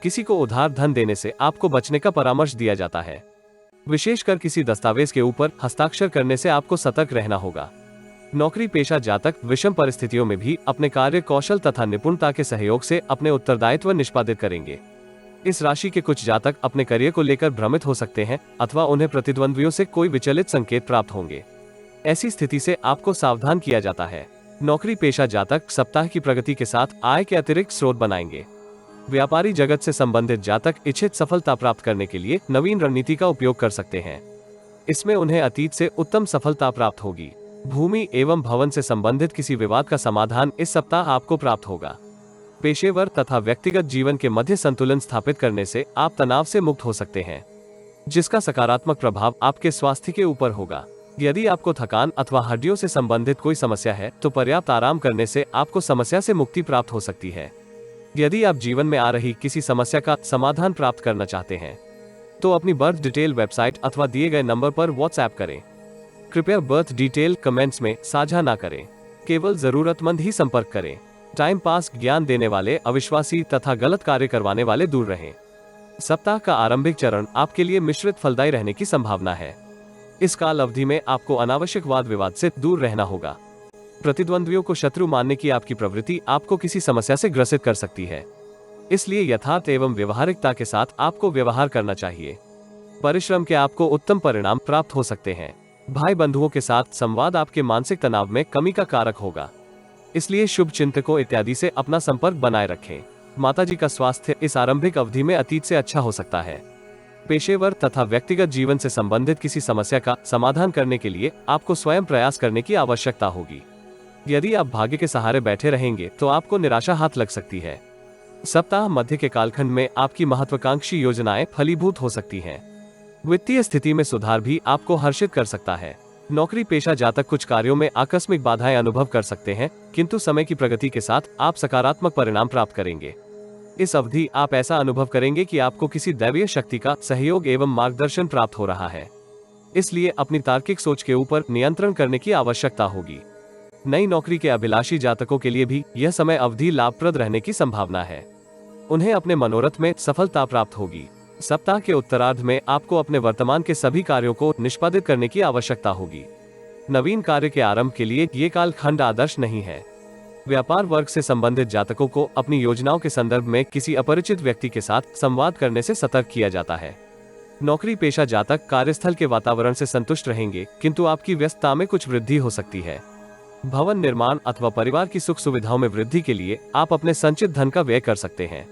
किसी को उधार धन देने से आपको बचने का परामर्श दिया जाता है। विशेषकर किसी दस्तावेज के ऊपर हस्ताक्षर करने से आपको सतर्क रहना होगा। नौकरी पेशा जातक विषम परिस्थितियों में भी अपने कार्य कौशल तथा निपुणता के सहयोग से अपने उत्तरदायित्व निष्पादित करेंगे। इस राशि के कुछ जातक अपने करियर को लेकर भ्रमित हो सकते हैं अथवा उन्हें प्रतिद्वंद्वियों से कोई विचलित संकेत प्राप्त होंगे। ऐसी स्थिति से आपको सावधान किया जाता है। नौकरी पेशा जातक सप्ताह की प्रगति के साथ आय के अतिरिक्त स्रोत बनाएंगे। व्यापारी जगत से संबंधित जातक इच्छित सफलता प्राप्त करने के लिए नवीन रणनीति का उपयोग कर सकते हैं। इसमें उन्हें अतीत से उत्तम सफलता प्राप्त होगी। भूमि एवं भवन से संबंधित किसी विवाद का समाधान इस सप्ताह आपको प्राप्त होगा। पेशेवर तथा व्यक्तिगत जीवन के मध्य संतुलन स्थापित करने से आप तनाव से मुक्त हो सकते हैं, जिसका सकारात्मक प्रभाव आपके स्वास्थ्य के ऊपर होगा। यदि आपको थकान अथवा हड्डियों से संबंधित कोई समस्या है तो पर्याप्त आराम करने से आपको समस्या से मुक्ति प्राप्त हो सकती है। यदि आप जीवन में आ रही किसी समस्या का समाधान प्राप्त करना चाहते हैं तो अपनी बर्थ डिटेल वेबसाइट अथवा दिए गए नंबर पर व्हाट्सएप करें। कृपया बर्थ डिटेल कमेंट्स में साझा ना करें। केवल जरूरतमंद ही संपर्क करें। टाइम पास, ज्ञान देने वाले, अविश्वासी तथा गलत कार्य करवाने वाले दूर रहें। सप्ताह का आरंभिक चरण आपके लिए मिश्रित फलदायी रहने की संभावना है। इस काल अवधि में आपको अनावश्यक वाद विवाद से दूर रहना होगा। प्रतिद्वंद्वियों को शत्रु मानने की आपकी प्रवृत्ति आपको किसी समस्या से ग्रसित कर सकती है, इसलिए यथार्थ एवं व्यवहारिकता के साथ आपको व्यवहार करना चाहिए। परिश्रम के आपको उत्तम परिणाम प्राप्त हो सकते हैं। भाई बंधुओं के साथ संवाद आपके मानसिक तनाव में कमी का कारक होगा, इसलिए शुभ चिंतकों इत्यादि से अपना संपर्क बनाए रखें। माताजी का स्वास्थ्य इस आरंभिक अवधि में अतीत से अच्छा हो सकता है। पेशेवर तथा व्यक्तिगत जीवन से संबंधित किसी समस्या का समाधान करने के लिए आपको स्वयं प्रयास करने की आवश्यकता होगी। यदि आप भाग्य के सहारे बैठे रहेंगे तो आपको निराशा हाथ लग सकती है। सप्ताह मध्य के कालखंड में आपकी महत्वाकांक्षी योजनाएं फलीभूत हो सकती हैं। वित्तीय स्थिति में सुधार भी आपको हर्षित कर सकता है। नौकरी पेशा जातक कुछ कार्यों में आकस्मिक बाधाएं अनुभव कर सकते हैं, किंतु समय की प्रगति के साथ आप सकारात्मक परिणाम प्राप्त करेंगे। इस अवधि आप ऐसा अनुभव करेंगे कि आपको किसी दैवीय शक्ति का सहयोग एवं मार्गदर्शन प्राप्त हो रहा है। इसलिए अपनी तार्किक सोच के ऊपर नियंत्रण करने की आवश्यकता होगी। नई नौकरी के अभिलाषी जातकों के लिए भी यह समय अवधि लाभप्रद रहने की संभावना है। उन्हें अपने मनोरथ में सफलता प्राप्त होगी। सप्ताह के उत्तरार्ध में आपको अपने वर्तमान के सभी कार्यों को निष्पादित करने की आवश्यकता होगी। नवीन कार्य के आरंभ के लिए ये कालखंड आदर्श नहीं है। व्यापार वर्ग से संबंधित जातकों को अपनी योजनाओं के संदर्भ में किसी अपरिचित व्यक्ति के साथ संवाद करने से सतर्क किया जाता है। नौकरी पेशा जातक कार्यस्थल के वातावरण से संतुष्ट रहेंगे, किंतु आपकी व्यस्तता में कुछ वृद्धि हो सकती है। भवन निर्माण अथवा परिवार की सुख सुविधाओं में वृद्धि के लिए आप अपने संचित धन का व्यय कर सकते हैं।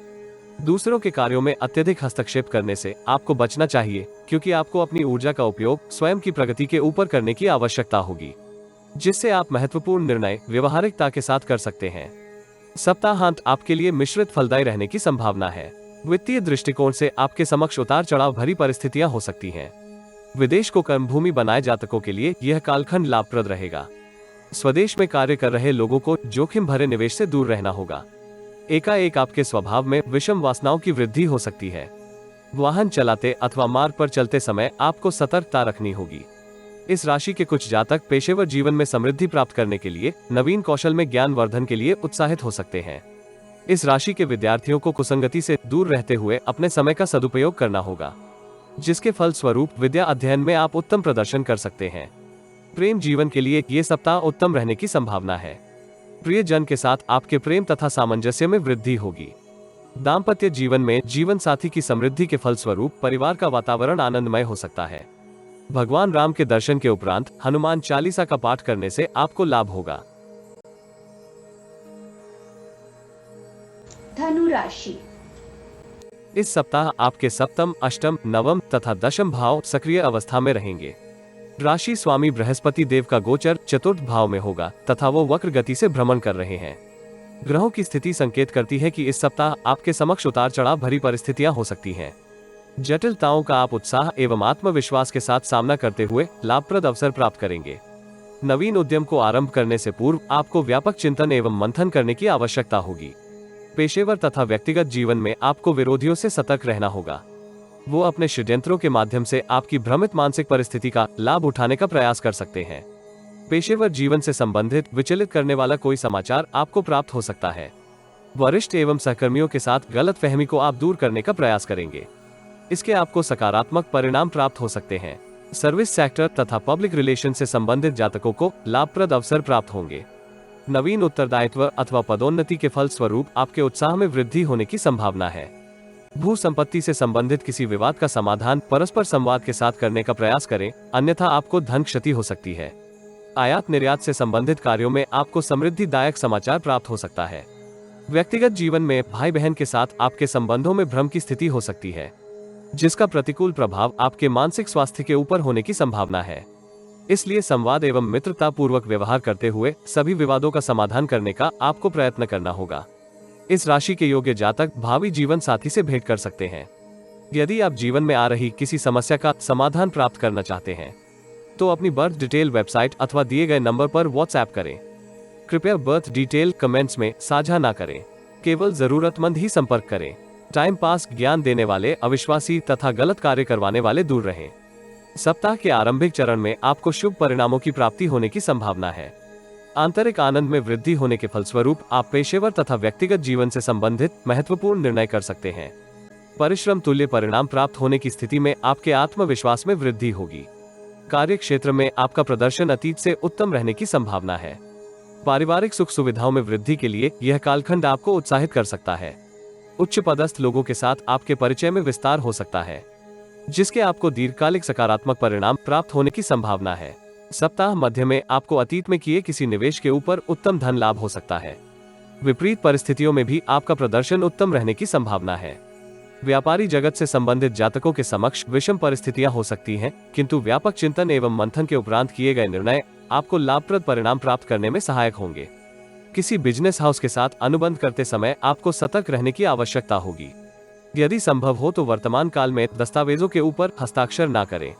दूसरों के कार्यों में अत्यधिक हस्तक्षेप करने से आपको बचना चाहिए, क्योंकि आपको अपनी ऊर्जा का उपयोग स्वयं की प्रगति के ऊपर करने की आवश्यकता होगी, जिससे आप महत्वपूर्ण निर्णय व्यवहारिकता के साथ कर सकते हैं। सप्ताहांत आपके लिए मिश्रित फलदायी रहने की संभावना है। वित्तीय दृष्टिकोण से आपके समक्ष उतार चढ़ाव भरी परिस्थितियां हो सकती हैं। विदेश को कर्मभूमि बनाए जातकों के लिए यह कालखंड लाभप्रद रहेगा। स्वदेश में कार्य कर रहे लोगों को जोखिम भरे निवेश से दूर रहना होगा। एकाएक आपके स्वभाव में विषम वासनाओं की वृद्धि हो सकती है। वाहन चलाते अथवा मार्ग पर चलते समय आपको सतर्कता रखनी होगी। इस राशि के कुछ जातक पेशेवर जीवन में समृद्धि प्राप्त करने के लिए नवीन कौशल में ज्ञान वर्धन के लिए उत्साहित हो सकते हैं। इस राशि के विद्यार्थियों को कुसंगति से दूर रहते हुए अपने समय का सदुपयोग करना होगा, जिसके फल स्वरूप विद्या अध्ययन में आप उत्तम प्रदर्शन कर सकते हैं। प्रेम जीवन के लिए ये सप्ताह उत्तम रहने की संभावना है। प्रियजन के साथ आपके प्रेम तथा सामंजस्य में वृद्धि होगी। दाम्पत्य जीवन में जीवन साथी की समृद्धि के फल स्वरूप परिवार का वातावरण आनंदमय हो सकता है। भगवान राम के दर्शन के उपरांत हनुमान चालीसा का पाठ करने से आपको लाभ होगा। धनु राशि। इस सप्ताह आपके सप्तम, अष्टम, नवम तथा दशम भाव सक्रिय अवस्था में रहेंगे। राशि स्वामी बृहस्पति देव का गोचर चतुर्थ भाव में होगा तथा वो वक्र गति से भ्रमण कर रहे हैं। ग्रहों की स्थिति संकेत करती है कि इस सप्ताह आपके समक्ष उतार चढ़ाव भरी परिस्थितियां हो सकती हैं। जटिलताओं का आप उत्साह एवं आत्मविश्वास के साथ सामना करते हुए लाभप्रद अवसर प्राप्त करेंगे। नवीन उद्यम को आरंभ करने से पूर्व आपको व्यापक चिंतन एवं मंथन करने की आवश्यकता होगी। पेशेवर तथा व्यक्तिगत जीवन में आपको विरोधियों से सतर्क रहना होगा। वो अपने षड्यंत्रों के माध्यम से आपकी भ्रमित मानसिक परिस्थिति का लाभ उठाने का प्रयास कर सकते हैं। पेशेवर जीवन से संबंधित विचलित करने वाला कोई समाचार आपको प्राप्त हो सकता है। वरिष्ठ एवं सहकर्मियों के साथ गलतफहमी को आप दूर करने का प्रयास करेंगे। इसके आपको सकारात्मक परिणाम प्राप्त हो सकते हैं। सर्विस सेक्टर तथा पब्लिक रिलेशन से संबंधित जातकों को लाभप्रद अवसर प्राप्त होंगे। नवीन उत्तरदायित्व अथवा पदोन्नति के फल स्वरूप आपके उत्साह में वृद्धि होने की संभावना है। भू संपत्ति से संबंधित किसी विवाद का समाधान परस्पर संवाद के साथ करने का प्रयास करें, अन्यथा आपको धन क्षति हो सकती है। आयात निर्यात से संबंधित कार्यों में आपको समृद्धिदायक समाचार प्राप्त हो सकता है। व्यक्तिगत जीवन में भाई बहन के साथ आपके संबंधों में भ्रम की स्थिति हो सकती है, जिसका प्रतिकूल प्रभाव आपके मानसिक स्वास्थ्य के ऊपर होने की संभावना है। इसलिए संवाद एवं मित्रता पूर्वक व्यवहार करते हुए सभी विवादों का समाधान करने का आपको प्रयत्न करना होगा। इस राशि के योग्य जातक भावी जीवन साथी से भेंट कर सकते हैं। यदि आप जीवन में आ रही किसी समस्या का समाधान प्राप्त करना चाहते हैं तो अपनी बर्थ डिटेल वेबसाइट अथवा दिए गए नंबर पर व्हाट्सएप करें। कृपया बर्थ डिटेल कमेंट्स में साझा ना करें। केवल जरूरतमंद ही संपर्क करें। टाइम पास, ज्ञान देने वाले, अविश्वासी तथा गलत कार्य करवाने वाले दूर रहें। सप्ताह के आरंभिक चरण में आपको शुभ परिणामों की प्राप्ति होने की संभावना है। आंतरिक आनंद में वृद्धि होने के फलस्वरूप आप पेशेवर तथा व्यक्तिगत जीवन से संबंधित महत्वपूर्ण निर्णय कर सकते हैं। परिश्रम तुल्य परिणाम प्राप्त होने की स्थिति में आपके आत्मविश्वास में वृद्धि होगी। कार्य क्षेत्र में आपका प्रदर्शन अतीत से उत्तम रहने की संभावना है। पारिवारिक सुख सुविधाओं में वृद्धि के लिए यह कालखंड आपको उत्साहित कर सकता है। उच्च पदस्थ लोगों के साथ आपके परिचय में विस्तार हो सकता है, जिसके आपको दीर्घकालिक सकारात्मक परिणाम प्राप्त होने की संभावना है। सप्ताह मध्य में आपको अतीत में किए किसी निवेश के ऊपर उत्तम धन लाभ हो सकता है। विपरीत परिस्थितियों में भी आपका प्रदर्शन उत्तम रहने की संभावना है। व्यापारी जगत से संबंधित जातकों के समक्ष विषम परिस्थितियां हो सकती हैं, किंतु व्यापक चिंतन एवं मंथन के उपरांत किए गए निर्णय आपको लाभप्रद परिणाम प्राप्त करने में सहायक होंगे। किसी बिजनेस हाउस के साथ अनुबंध करते समय आपको सतर्क रहने की आवश्यकता होगी। यदि संभव हो तो वर्तमान काल में दस्तावेजों के ऊपर हस्ताक्षर ना करें।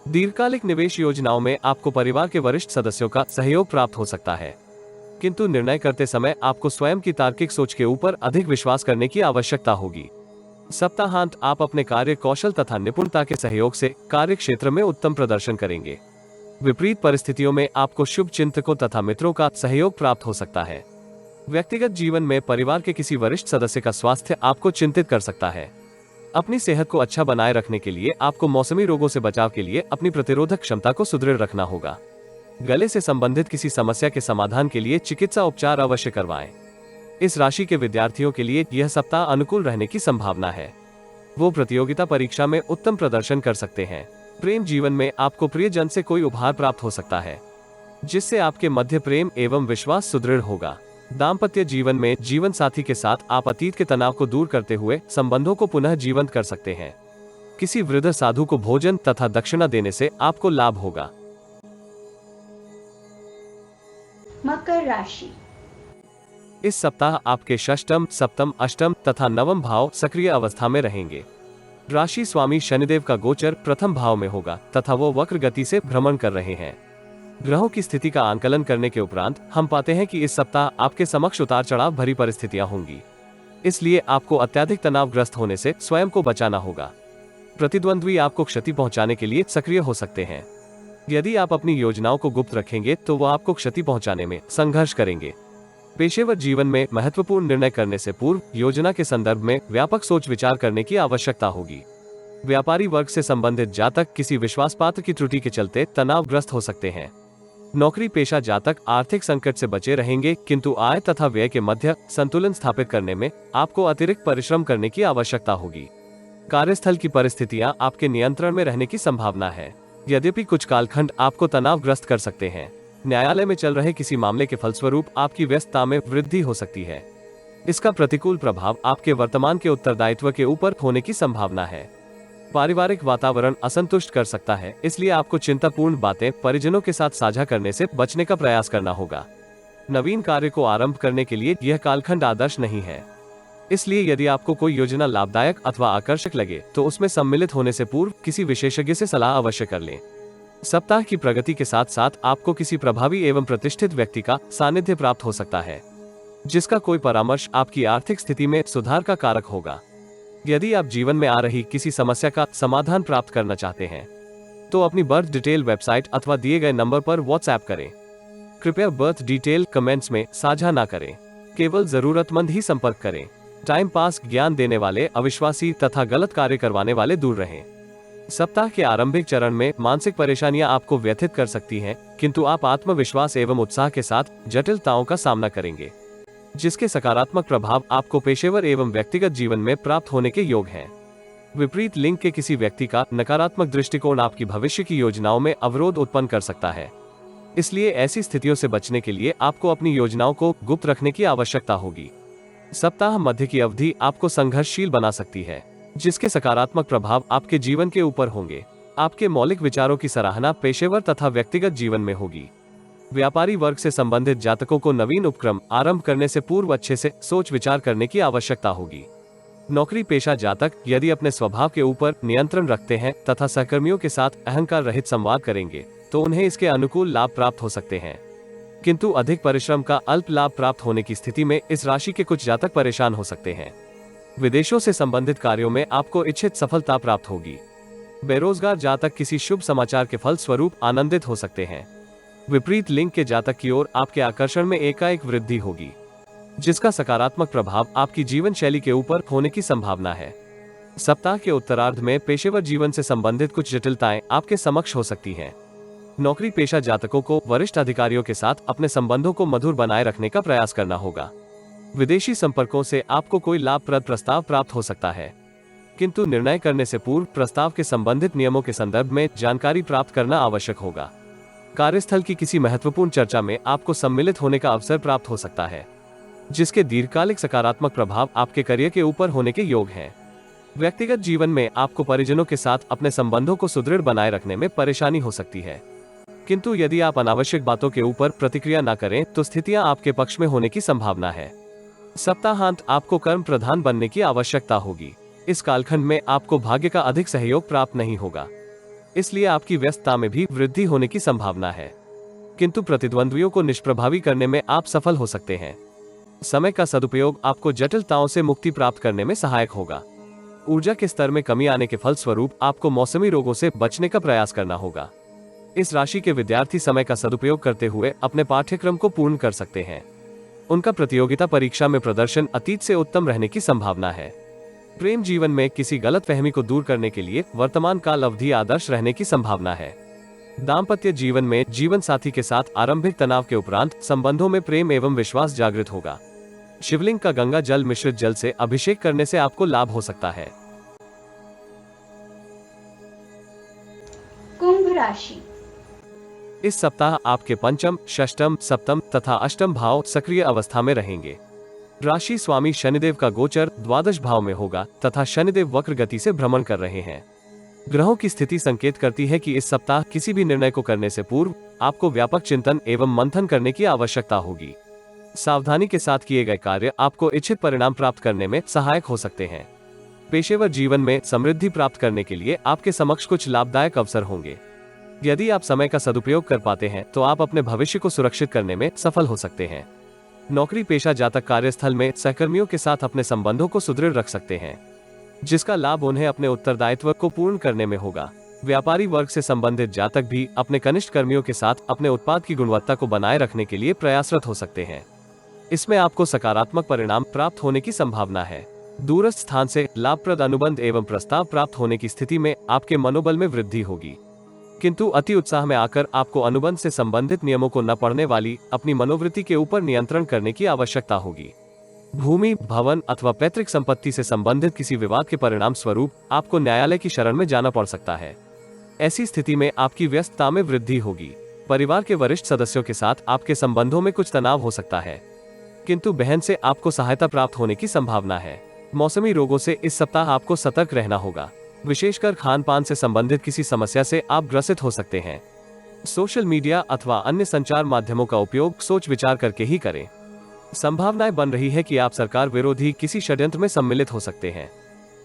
दीर्घकालिक निवेश योजनाओं में आपको परिवार के वरिष्ठ सदस्यों का सहयोग प्राप्त हो सकता है, किंतु निर्णय करते समय आपको स्वयं की तार्किक सोच के ऊपर अधिक विश्वास करने की आवश्यकता होगी। सप्ताहांत आप अपने कार्य कौशल तथा निपुणता के सहयोग से कार्य क्षेत्र में उत्तम प्रदर्शन करेंगे। विपरीत परिस्थितियों में आपको शुभ चिंतकों तथा मित्रों का सहयोग प्राप्त हो सकता है। व्यक्तिगत जीवन में परिवार के किसी वरिष्ठ सदस्य का स्वास्थ्य आपको चिंतित कर सकता है। अपनी सेहत को अच्छा बनाए रखने के लिए आपको मौसमी रोगों से बचाव के लिए अपनी प्रतिरोधक क्षमता को सुदृढ़ रखना होगा। गले से संबंधित किसी समस्या के समाधान के लिए चिकित्सा उपचार अवश्य करवाएं। इस राशि के विद्यार्थियों के लिए यह सप्ताह अनुकूल रहने की संभावना है। वो प्रतियोगिता परीक्षा में उत्तम प्रदर्शन कर सकते हैं। प्रेम जीवन में आपको प्रियजन से कोई उपहार प्राप्त हो सकता है, जिससे आपके मध्य प्रेम एवं विश्वास सुदृढ़ होगा। दाम्पत्य जीवन में जीवन साथी के साथ आप अतीत के तनाव को दूर करते हुए संबंधों को पुनः जीवंत कर सकते हैं। किसी वृद्ध साधु को भोजन तथा दक्षिणा देने से आपको लाभ होगा। मकर राशि। इस सप्ताह आपके षष्टम, सप्तम, अष्टम तथा नवम भाव सक्रिय अवस्था में रहेंगे। राशि स्वामी शनिदेव का गोचर प्रथम भाव में होगा तथा वो वक्र गति से भ्रमण कर रहे हैं। ग्रहों की स्थिति का आंकलन करने के उपरांत हम पाते हैं कि इस सप्ताह आपके समक्ष उतार चढ़ाव भरी परिस्थितियां होंगी, इसलिए आपको अत्यधिक तनावग्रस्त होने से स्वयं को बचाना होगा। प्रतिद्वंद्वी आपको क्षति पहुंचाने के लिए सक्रिय हो सकते हैं। यदि आप अपनी योजनाओं को गुप्त रखेंगे तो वो आपको क्षति पहुंचाने में संघर्ष करेंगे। पेशेवर जीवन में महत्वपूर्ण निर्णय करने से पूर्व योजना के संदर्भ में व्यापक सोच विचार करने की आवश्यकता होगी। व्यापारी वर्ग से संबंधित जातक किसी विश्वास पात्र की त्रुटि के चलते तनावग्रस्त हो सकते हैं। नौकरी पेशा जातक आर्थिक संकट से बचे रहेंगे, किंतु आय तथा व्यय के मध्य संतुलन स्थापित करने में आपको अतिरिक्त परिश्रम करने की आवश्यकता होगी। कार्यस्थल की परिस्थितियां आपके नियंत्रण में रहने की संभावना है, यद्यपि कुछ कालखंड आपको तनावग्रस्त कर सकते हैं। न्यायालय में चल रहे किसी मामले के फलस्वरूप आपकी व्यस्तता में वृद्धि हो सकती है। इसका प्रतिकूल प्रभाव आपके वर्तमान के उत्तरदायित्व के ऊपर होने की संभावना है। पारिवारिक वातावरण असंतुष्ट कर सकता है, इसलिए आपको चिंतापूर्ण बातें परिजनों के साथ साझा करने से बचने का प्रयास करना होगा। नवीन कार्य को आरंभ करने के लिए यह कालखंड आदर्श नहीं है, इसलिए यदि आपको कोई योजना लाभदायक अथवा आकर्षक लगे तो उसमें सम्मिलित होने से पूर्व किसी विशेषज्ञ से सलाह अवश्य कर लें। सप्ताह की प्रगति के साथ साथ आपको किसी प्रभावी एवं प्रतिष्ठित व्यक्ति का सानिध्य प्राप्त हो सकता है, जिसका कोई परामर्श आपकी आर्थिक स्थिति में सुधार का कारक होगा। यदि आप जीवन में आ रही किसी समस्या का समाधान प्राप्त करना चाहते हैं तो अपनी बर्थ डिटेल वेबसाइट अथवा दिए गए नंबर पर व्हाट्सएप करें। कृपया बर्थ डिटेल कमेंट्स में साझा ना करें, केवल जरूरतमंद ही संपर्क करें। टाइम पास, ज्ञान देने वाले, अविश्वासी तथा गलत कार्य करवाने वाले दूर रहें। सप्ताह के आरंभिक चरण में मानसिक परेशानियां आपको व्यथित कर सकती हैं, किंतु आप आत्मविश्वास एवं उत्साह के साथ जटिलताओं का सामना करेंगे, जिसके सकारात्मक प्रभाव आपको पेशेवर एवं व्यक्तिगत जीवन में प्राप्त होने के योग हैं। विपरीत लिंग के किसी व्यक्ति का नकारात्मक दृष्टिकोण आपकी भविष्य की योजनाओं में अवरोध उत्पन्न कर सकता है, इसलिए ऐसी स्थितियों से बचने के लिए आपको अपनी योजनाओं को गुप्त रखने की आवश्यकता होगी। सप्ताह मध्य की अवधि आपको संघर्षशील बना सकती है, जिसके सकारात्मक प्रभाव आपके जीवन के ऊपर होंगे। आपके मौलिक विचारों की सराहना पेशेवर तथा व्यक्तिगत जीवन में होगी। व्यापारी वर्ग से संबंधित जातकों को नवीन उपक्रम आरंभ करने से पूर्व अच्छे से सोच विचार करने की आवश्यकता होगी। नौकरी पेशा जातक यदि अपने स्वभाव के ऊपर नियंत्रण रखते हैं तथा सहकर्मियों के साथ अहंकार रहित संवाद करेंगे तो उन्हें इसके अनुकूल लाभ प्राप्त हो सकते हैं, किंतु अधिक परिश्रम का अल्प लाभ प्राप्त होने की स्थिति में इस राशि के कुछ जातक परेशान हो सकते हैं। विदेशों से संबंधित कार्यों में आपको इच्छित सफलता प्राप्त होगी। बेरोजगार जातक किसी शुभ समाचार के फल स्वरूप आनंदित हो सकते हैं। विपरीत लिंग के जातक की ओर आपके आकर्षण में एकाएक वृद्धि होगी, जिसका सकारात्मक प्रभाव आपकी जीवन शैली के ऊपर होने की संभावना है। सप्ताह के उत्तरार्ध में पेशेवर जीवन से संबंधित कुछ जटिलताएं आपके समक्ष हो सकती हैं। नौकरी पेशा जातकों को वरिष्ठ अधिकारियों के साथ अपने संबंधों को मधुर बनाए रखने का प्रयास करना होगा। विदेशी संपर्कों से आपको कोई लाभप्रद प्रस्ताव प्राप्त हो सकता है, किंतु निर्णय करने से पूर्व प्रस्ताव के संबंधित नियमों के संदर्भ में जानकारी प्राप्त करना आवश्यक होगा। कार्यस्थल की किसी महत्वपूर्ण चर्चा में आपको सम्मिलित होने का अवसर प्राप्त हो सकता है, जिसके दीर्घकालिक सकारात्मक प्रभाव आपके करियर के ऊपर होने के योग हैं। व्यक्तिगत जीवन में आपको परिजनों के साथ अपने संबंधों को सुदृढ़ बनाए रखने में परेशानी हो सकती है, किंतु यदि आप अनावश्यक बातों के ऊपर प्रतिक्रिया न करें तो स्थितियां आपके पक्ष में होने की संभावना है। सप्ताहांत आपको कर्म प्रधान बनने की आवश्यकता होगी। इस कालखंड में आपको भाग्य का अधिक सहयोग प्राप्त नहीं होगा, इसलिए आपकी व्यस्तता में भी वृद्धि होने की संभावना है, किंतु प्रतिद्वंद्वियों को निष्प्रभावी करने में आप सफल हो सकते हैं। समय का सदुपयोग आपको जटिलताओं से मुक्ति प्राप्त करने में सहायक होगा। ऊर्जा के स्तर में कमी आने के फलस्वरूप आपको मौसमी रोगों से बचने का प्रयास करना होगा। इस राशि के विद्यार्थी समय का सदुपयोग करते हुए अपने पाठ्यक्रम को पूर्ण कर सकते हैं। उनका प्रतियोगिता परीक्षा में प्रदर्शन अतीत से उत्तम रहने की संभावना है। प्रेम जीवन में किसी गलतफहमी को दूर करने के लिए वर्तमान काल अवधि आदर्श रहने की संभावना है। दाम्पत्य जीवन में जीवन साथी के साथ आरंभिक तनाव के उपरांत संबंधों में प्रेम एवं विश्वास जागृत होगा। शिवलिंग का गंगा जल मिश्रित जल से अभिषेक करने से आपको लाभ हो सकता है। कुंभ राशि। इस सप्ताह आपके पंचम, षष्टम, सप्तम तथा अष्टम भाव सक्रिय अवस्था में रहेंगे। राशि स्वामी शनिदेव का गोचर द्वादश भाव में होगा तथा शनिदेव वक्र गति से भ्रमण कर रहे हैं। ग्रहों की स्थिति संकेत करती है कि इस सप्ताह किसी भी निर्णय को करने से पूर्व आपको व्यापक चिंतन एवं मंथन करने की आवश्यकता होगी। सावधानी के साथ किए गए कार्य आपको इच्छित परिणाम प्राप्त करने में सहायक हो सकते हैं। पेशेवर जीवन में समृद्धि प्राप्त करने के लिए आपके समक्ष कुछ लाभदायक अवसर होंगे। यदि आप समय का सदुपयोग कर पाते हैं तो आप अपने भविष्य को सुरक्षित करने में सफल हो सकते हैं। नौकरी पेशा जातक कार्यस्थल में सहकर्मियों के साथ अपने संबंधों को सुदृढ़ रख सकते हैं, जिसका लाभ उन्हें अपने उत्तरदायित्व को पूर्ण करने में होगा। व्यापारी वर्ग से संबंधित जातक भी अपने कनिष्ठ कर्मियों के साथ अपने उत्पाद की गुणवत्ता को बनाए रखने के लिए प्रयासरत हो सकते हैं। इसमें आपको सकारात्मक परिणाम प्राप्त होने की संभावना है। दूरस्थ स्थान से लाभप्रद अनुबंध एवं प्रस्ताव प्राप्त होने की स्थिति में आपके मनोबल में वृद्धि होगी, किंतु अति उत्साह में आकर आपको अनुबंध से संबंधित नियमों को न पढ़ने वाली अपनी मनोवृत्ति के ऊपर नियंत्रण करने की आवश्यकता होगी। भूमि, भवन अथवा पैतृक संपत्ति से संबंधित किसी विवाद के परिणाम स्वरूप आपको न्यायालय की शरण में जाना पड़ सकता है। ऐसी स्थिति में आपकी व्यस्तता में वृद्धि होगी। परिवार के वरिष्ठ सदस्यों के साथ आपके संबंधों में कुछ तनाव हो सकता है, किंतु बहन से आपको सहायता प्राप्त होने की संभावना है। मौसमी रोगों से इस सप्ताह आपको सतर्क रहना होगा, विशेषकर खान पान से संबंधित किसी समस्या से आप ग्रसित हो सकते हैं। सोशल मीडिया अथवा अन्य संचार माध्यमों का उपयोग सोच विचार करके ही करें। संभावनाएं बन रही है कि आप सरकार विरोधी किसी षड्यंत्र में सम्मिलित हो सकते हैं,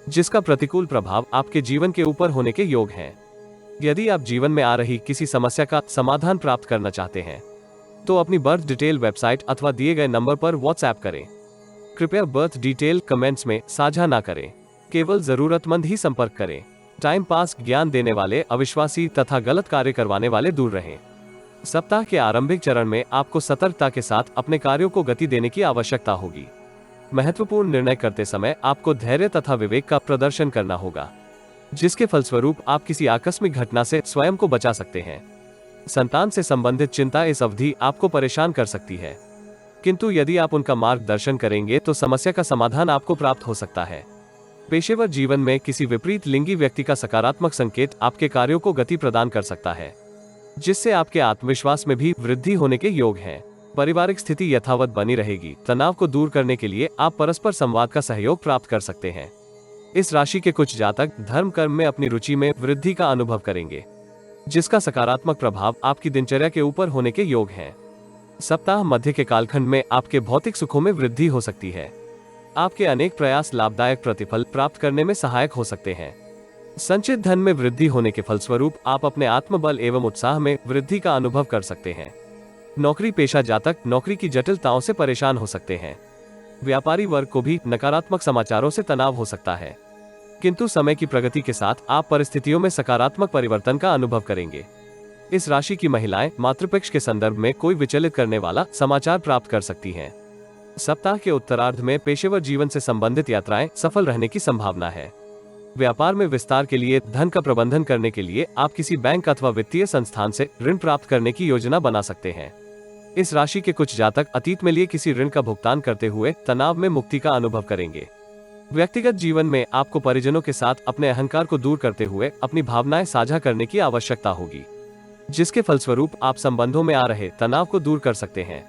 जिसका प्रतिकूल प्रभाव आपके जीवन के ऊपर होने के योग है। यदि आप जीवन में आ रही किसी समस्या का समाधान प्राप्त करना चाहते हैं तो अपनी बर्थ डिटेल वेबसाइट अथवा दिए गए नंबर पर व्हाट्सएप करें। कृपया बर्थ डिटेल कमेंट्स में साझा ना करें, केवल जरूरतमंद ही संपर्क करें। टाइम पास, ज्ञान देने वाले, अविश्वासी तथा गलत कार्य करवाने वाले दूर रहें। सप्ताह के आरंभिक चरण में आपको सतर्कता के साथ अपने कार्यों को गति देने की आवश्यकता होगी। महत्वपूर्ण निर्णय करते समय आपको धैर्य तथा विवेक का प्रदर्शन करना होगा, जिसके फलस्वरूप आप किसी आकस्मिक घटना से स्वयं को बचा सकते हैं। संतान से संबंधित चिंता इस अवधि आपको परेशान कर सकती है, किंतु यदि आप उनका मार्गदर्शन करेंगे तो समस्या का समाधान आपको प्राप्त हो सकता है। पेशेवर जीवन में किसी विपरीत लिंगी व्यक्ति का सकारात्मक संकेत आपके कार्यों को गति प्रदान कर सकता है, जिससे आपके आत्मविश्वास में भी वृद्धि होने के योग हैं। पारिवारिक स्थिति यथावत बनी रहेगी। तनाव को दूर करने के लिए आप परस्पर संवाद का सहयोग प्राप्त कर सकते हैं। इस राशि के कुछ जातक धर्म कर्म में अपनी रुचि में वृद्धि का अनुभव करेंगे, जिसका सकारात्मक प्रभाव आपकी दिनचर्या के ऊपर होने के योग हैं। सप्ताह मध्य के कालखंड में आपके भौतिक सुखों में वृद्धि हो सकती है। आपके अनेक प्रयास लाभदायक प्रतिफल प्राप्त करने में सहायक हो सकते हैं। संचित धन में वृद्धि होने के फलस्वरूप आप अपने आत्मबल एवं उत्साह में वृद्धि का अनुभव कर सकते हैं। नौकरी पेशा जातक नौकरी की जटिलताओं से परेशान हो सकते हैं। व्यापारी वर्ग को भी नकारात्मक समाचारों से तनाव हो सकता है, किंतु समय की प्रगति के साथ आप परिस्थितियों में सकारात्मक परिवर्तन का अनुभव करेंगे। इस राशि की महिलाएं मातृपक्ष के संदर्भ में कोई विचलित करने वाला समाचार प्राप्त कर सकती हैं। सप्ताह के उत्तरार्ध में पेशेवर जीवन से संबंधित यात्राएं सफल रहने की संभावना है। व्यापार में विस्तार के लिए धन का प्रबंधन करने के लिए आप किसी बैंक अथवा वित्तीय संस्थान से ऋण प्राप्त करने की योजना बना सकते हैं। इस राशि के कुछ जातक अतीत में लिए किसी ऋण का भुगतान करते हुए तनाव में मुक्ति का अनुभव करेंगे। व्यक्तिगत जीवन में आपको परिजनों के साथ अपने अहंकार को दूर करते हुए अपनी भावनाएं साझा करने की आवश्यकता होगी, जिसके फलस्वरूप आप संबंधों में आ रहे तनाव को दूर कर सकते हैं।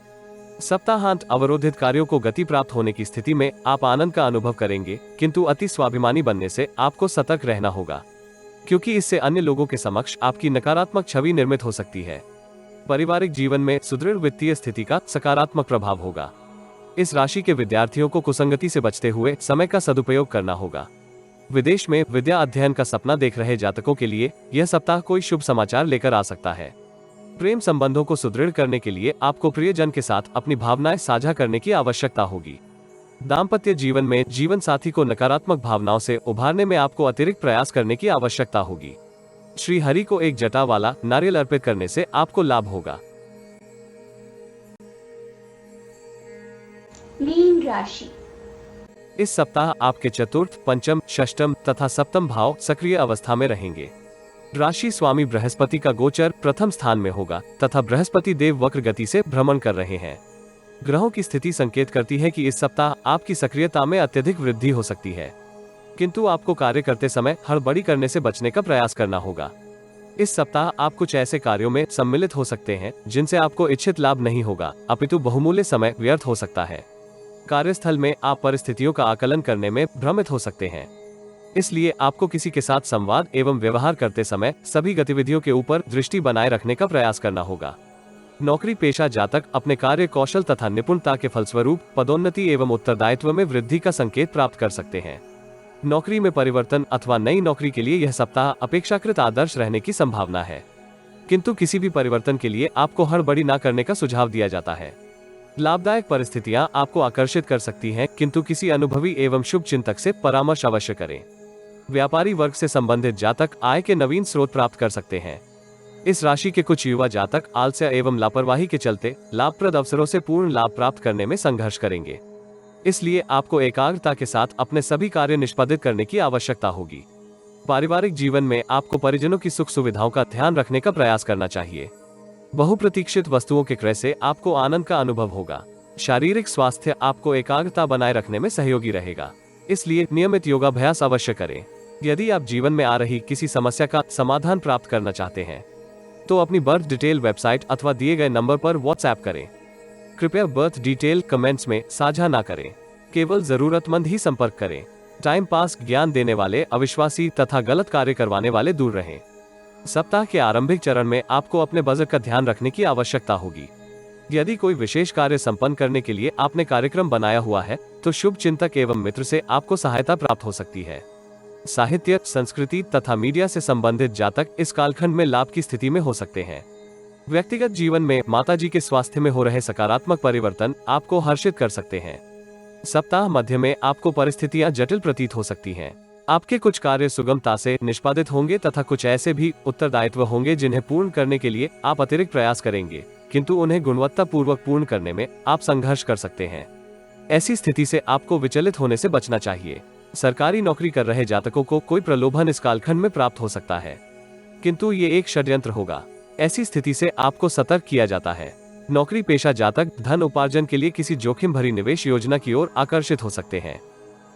सप्ताहांत अवरोधित कार्यों को गति प्राप्त होने की स्थिति में आप आनंद का अनुभव करेंगे, किंतु अति स्वाभिमानी बनने से आपको सतर्क रहना होगा, क्योंकि इससे अन्य लोगों के समक्ष आपकी नकारात्मक छवि निर्मित हो सकती है। पारिवारिक जीवन में सुदृढ़ वित्तीय स्थिति का सकारात्मक प्रभाव होगा। इस राशि के विद्यार्थियों को कुसंगति से बचते हुए समय का सदुपयोग करना होगा। विदेश में विद्या अध्ययन का सपना देख रहे जातकों के लिए यह सप्ताह कोई शुभ समाचार लेकर आ सकता है। प्रेम संबंधों को सुदृढ़ करने के लिए आपको प्रियजन के साथ अपनी भावनाएं साझा करने की आवश्यकता होगी। दाम्पत्य जीवन में जीवन साथी को नकारात्मक भावनाओं से उभारने में आपको अतिरिक्त प्रयास करने की आवश्यकता होगी। श्री हरि को एक जटा वाला नारियल अर्पित करने से आपको लाभ होगा। मीन राशि। इस सप्ताह आपके चतुर्थ, पंचम, षष्टम तथा सप्तम भाव सक्रिय अवस्था में रहेंगे। राशि स्वामी बृहस्पति का गोचर प्रथम स्थान में होगा तथा बृहस्पति देव वक्र गति से भ्रमण कर रहे हैं। ग्रहों की स्थिति संकेत करती है कि इस सप्ताह आपकी सक्रियता में अत्यधिक वृद्धि हो सकती है, किंतु आपको कार्य करते समय हड़बड़ी करने से बचने का प्रयास करना होगा। इस सप्ताह आप कुछ ऐसे कार्यों में सम्मिलित हो सकते हैं जिनसे आपको इच्छित लाभ नहीं होगा, अपितु बहुमूल्य समय व्यर्थ हो सकता है। कार्यस्थल में आप परिस्थितियों का आकलन करने में भ्रमित हो सकते हैं, इसलिए आपको किसी के साथ संवाद एवं व्यवहार करते समय सभी गतिविधियों के ऊपर दृष्टि बनाए रखने का प्रयास करना होगा। नौकरी पेशा जातक अपने कार्य कौशल तथा निपुणता के फलस्वरूप पदोन्नति एवं उत्तरदायित्व में वृद्धि का संकेत प्राप्त कर सकते हैं। नौकरी में परिवर्तन अथवा नई नौकरी के लिए यह सप्ताह अपेक्षाकृत आदर्श रहने की संभावना है, किंतु किसी भी परिवर्तन के लिए आपको हड़बड़ी न करने का सुझाव दिया जाता है। लाभदायक परिस्थितियां आपको आकर्षित कर सकती हैं, किंतु किसी अनुभवी एवं शुभ चिंतक से परामर्श अवश्य करें। व्यापारी वर्ग से संबंधित जातक आय के नवीन स्रोत प्राप्त कर सकते हैं। इस राशि के कुछ युवा जातक आलस्य एवं लापरवाही के चलते लाभप्रद अवसरों से पूर्ण लाभ प्राप्त करने में संघर्ष करेंगे, इसलिए आपको एकाग्रता के साथ अपने सभी कार्य निष्पादित करने की आवश्यकता होगी। पारिवारिक जीवन में आपको परिजनों की सुख सुविधाओं का ध्यान रखने का प्रयास करना चाहिए। बहुप्रतीक्षित वस्तुओं के क्रय से आपको आनंद का अनुभव होगा। शारीरिक स्वास्थ्य आपको एकाग्रता बनाए रखने में सहयोगी रहेगा, इसलिए नियमित योगाभ्यास अवश्य करें। यदि आप जीवन में आ रही किसी समस्या का समाधान प्राप्त करना चाहते हैं तो अपनी बर्थ डिटेल वेबसाइट अथवा दिए गए नंबर पर व्हाट्सएप करें। कृपया बर्थ डिटेल कमेंट्स में साझा ना करें, केवल जरूरतमंद ही संपर्क करें। टाइम पास, ज्ञान देने वाले, अविश्वासी तथा गलत कार्य करवाने वाले दूर रहें। सप्ताह के आरंभिक चरण में आपको अपने बजट का ध्यान रखने की आवश्यकता होगी। यदि कोई विशेष कार्य संपन्न करने के लिए आपने कार्यक्रम बनाया हुआ है तो शुभ चिंतक एवं मित्र से आपको सहायता प्राप्त हो सकती है। साहित्य, संस्कृति तथा मीडिया से संबंधित जातक इस कालखंड में लाभ की स्थिति में हो सकते हैं। व्यक्तिगत जीवन में माताजी के स्वास्थ्य में हो रहे सकारात्मक परिवर्तन आपको हर्षित कर सकते हैं। सप्ताह मध्य में आपको परिस्थितियां जटिल प्रतीत हो सकती हैं। आपके कुछ कार्य सुगमता से निष्पादित होंगे तथा कुछ ऐसे भी उत्तरदायित्व होंगे जिन्हें पूर्ण करने के लिए आप अतिरिक्त प्रयास करेंगे, किंतु उन्हें गुणवत्ता पूर्वक पूर्ण करने में आप संघर्ष कर सकते हैं। ऐसी स्थिति से आपको विचलित होने से बचना चाहिए। सरकारी नौकरी कर रहे जातकों को कोई प्रलोभन इस कालखंड में प्राप्त हो सकता है, किंतु ये एक षड्यंत्र होगा। ऐसी स्थिति से आपको सतर्क किया जाता है। नौकरी पेशा जातक धन उपार्जन के लिए किसी जोखिम भरी निवेश योजना की ओर आकर्षित हो सकते हैं,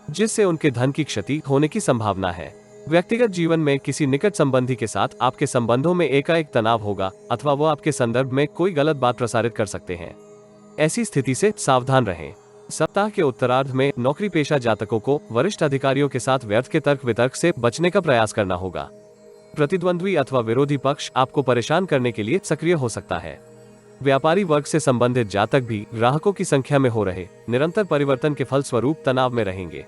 जिससे उनके धन की क्षति होने की संभावना है। व्यक्तिगत जीवन में किसी निकट संबंधी के साथ आपके संबंधों में एकाएक तनाव होगा अथवा वो आपके संदर्भ में कोई गलत बात प्रसारित कर सकते हैं। ऐसी स्थिति से सावधान रहें। सप्ताह के उत्तरार्ध में नौकरी पेशा जातकों को वरिष्ठ अधिकारियों के साथ व्यर्थ के तर्क वितर्क से बचने का प्रयास करना होगा। प्रतिद्वंद्वी अथवा विरोधी पक्ष आपको परेशान करने के लिए सक्रिय हो सकता है। व्यापारी वर्ग से संबंधित जातक भी ग्राहकों की संख्या में हो रहे निरंतर परिवर्तन के फलस्वरूप तनाव में रहेंगे।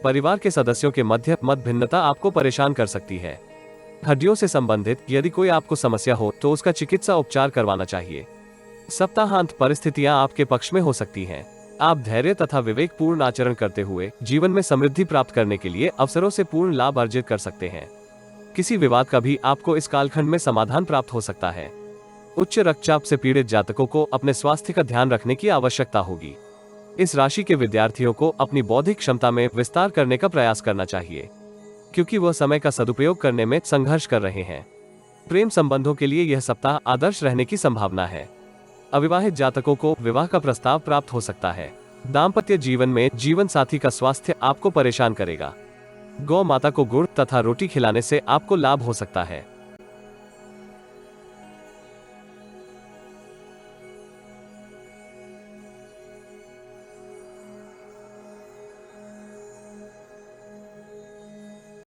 परिवार के सदस्यों के मध्य मत भिन्नता आपको परेशान कर सकती है। हड्डियों से संबंधित यदि कोई आपको समस्या हो तो उसका चिकित्सा उपचार करवाना चाहिए। सप्ताहांत परिस्थितियां आपके पक्ष में हो सकती हैं। आप धैर्य तथा विवेक पूर्ण आचरण करते हुए जीवन में समृद्धि प्राप्त करने के लिए अवसरों से पूर्ण लाभ अर्जित कर सकते हैं। किसी विवाद का भी आपको इस कालखंड में समाधान प्राप्त हो सकता है। उच्च रक्तचाप से पीड़ित जातकों को अपने स्वास्थ्य का ध्यान रखने की आवश्यकता होगी। इस राशि के विद्यार्थियों को अपनी बौद्धिक क्षमता में विस्तार करने का प्रयास करना चाहिए, क्योंकि वह समय का सदुपयोग करने में संघर्ष कर रहे हैं। प्रेम संबंधों के लिए यह सप्ताह आदर्श रहने की संभावना है। अविवाहित जातकों को विवाह का प्रस्ताव प्राप्त हो सकता है। दाम्पत्य जीवन में जीवन साथी का स्वास्थ्य आपको परेशान करेगा। गौ माता को गुड़ तथा रोटी खिलाने से आपको लाभ हो सकता है।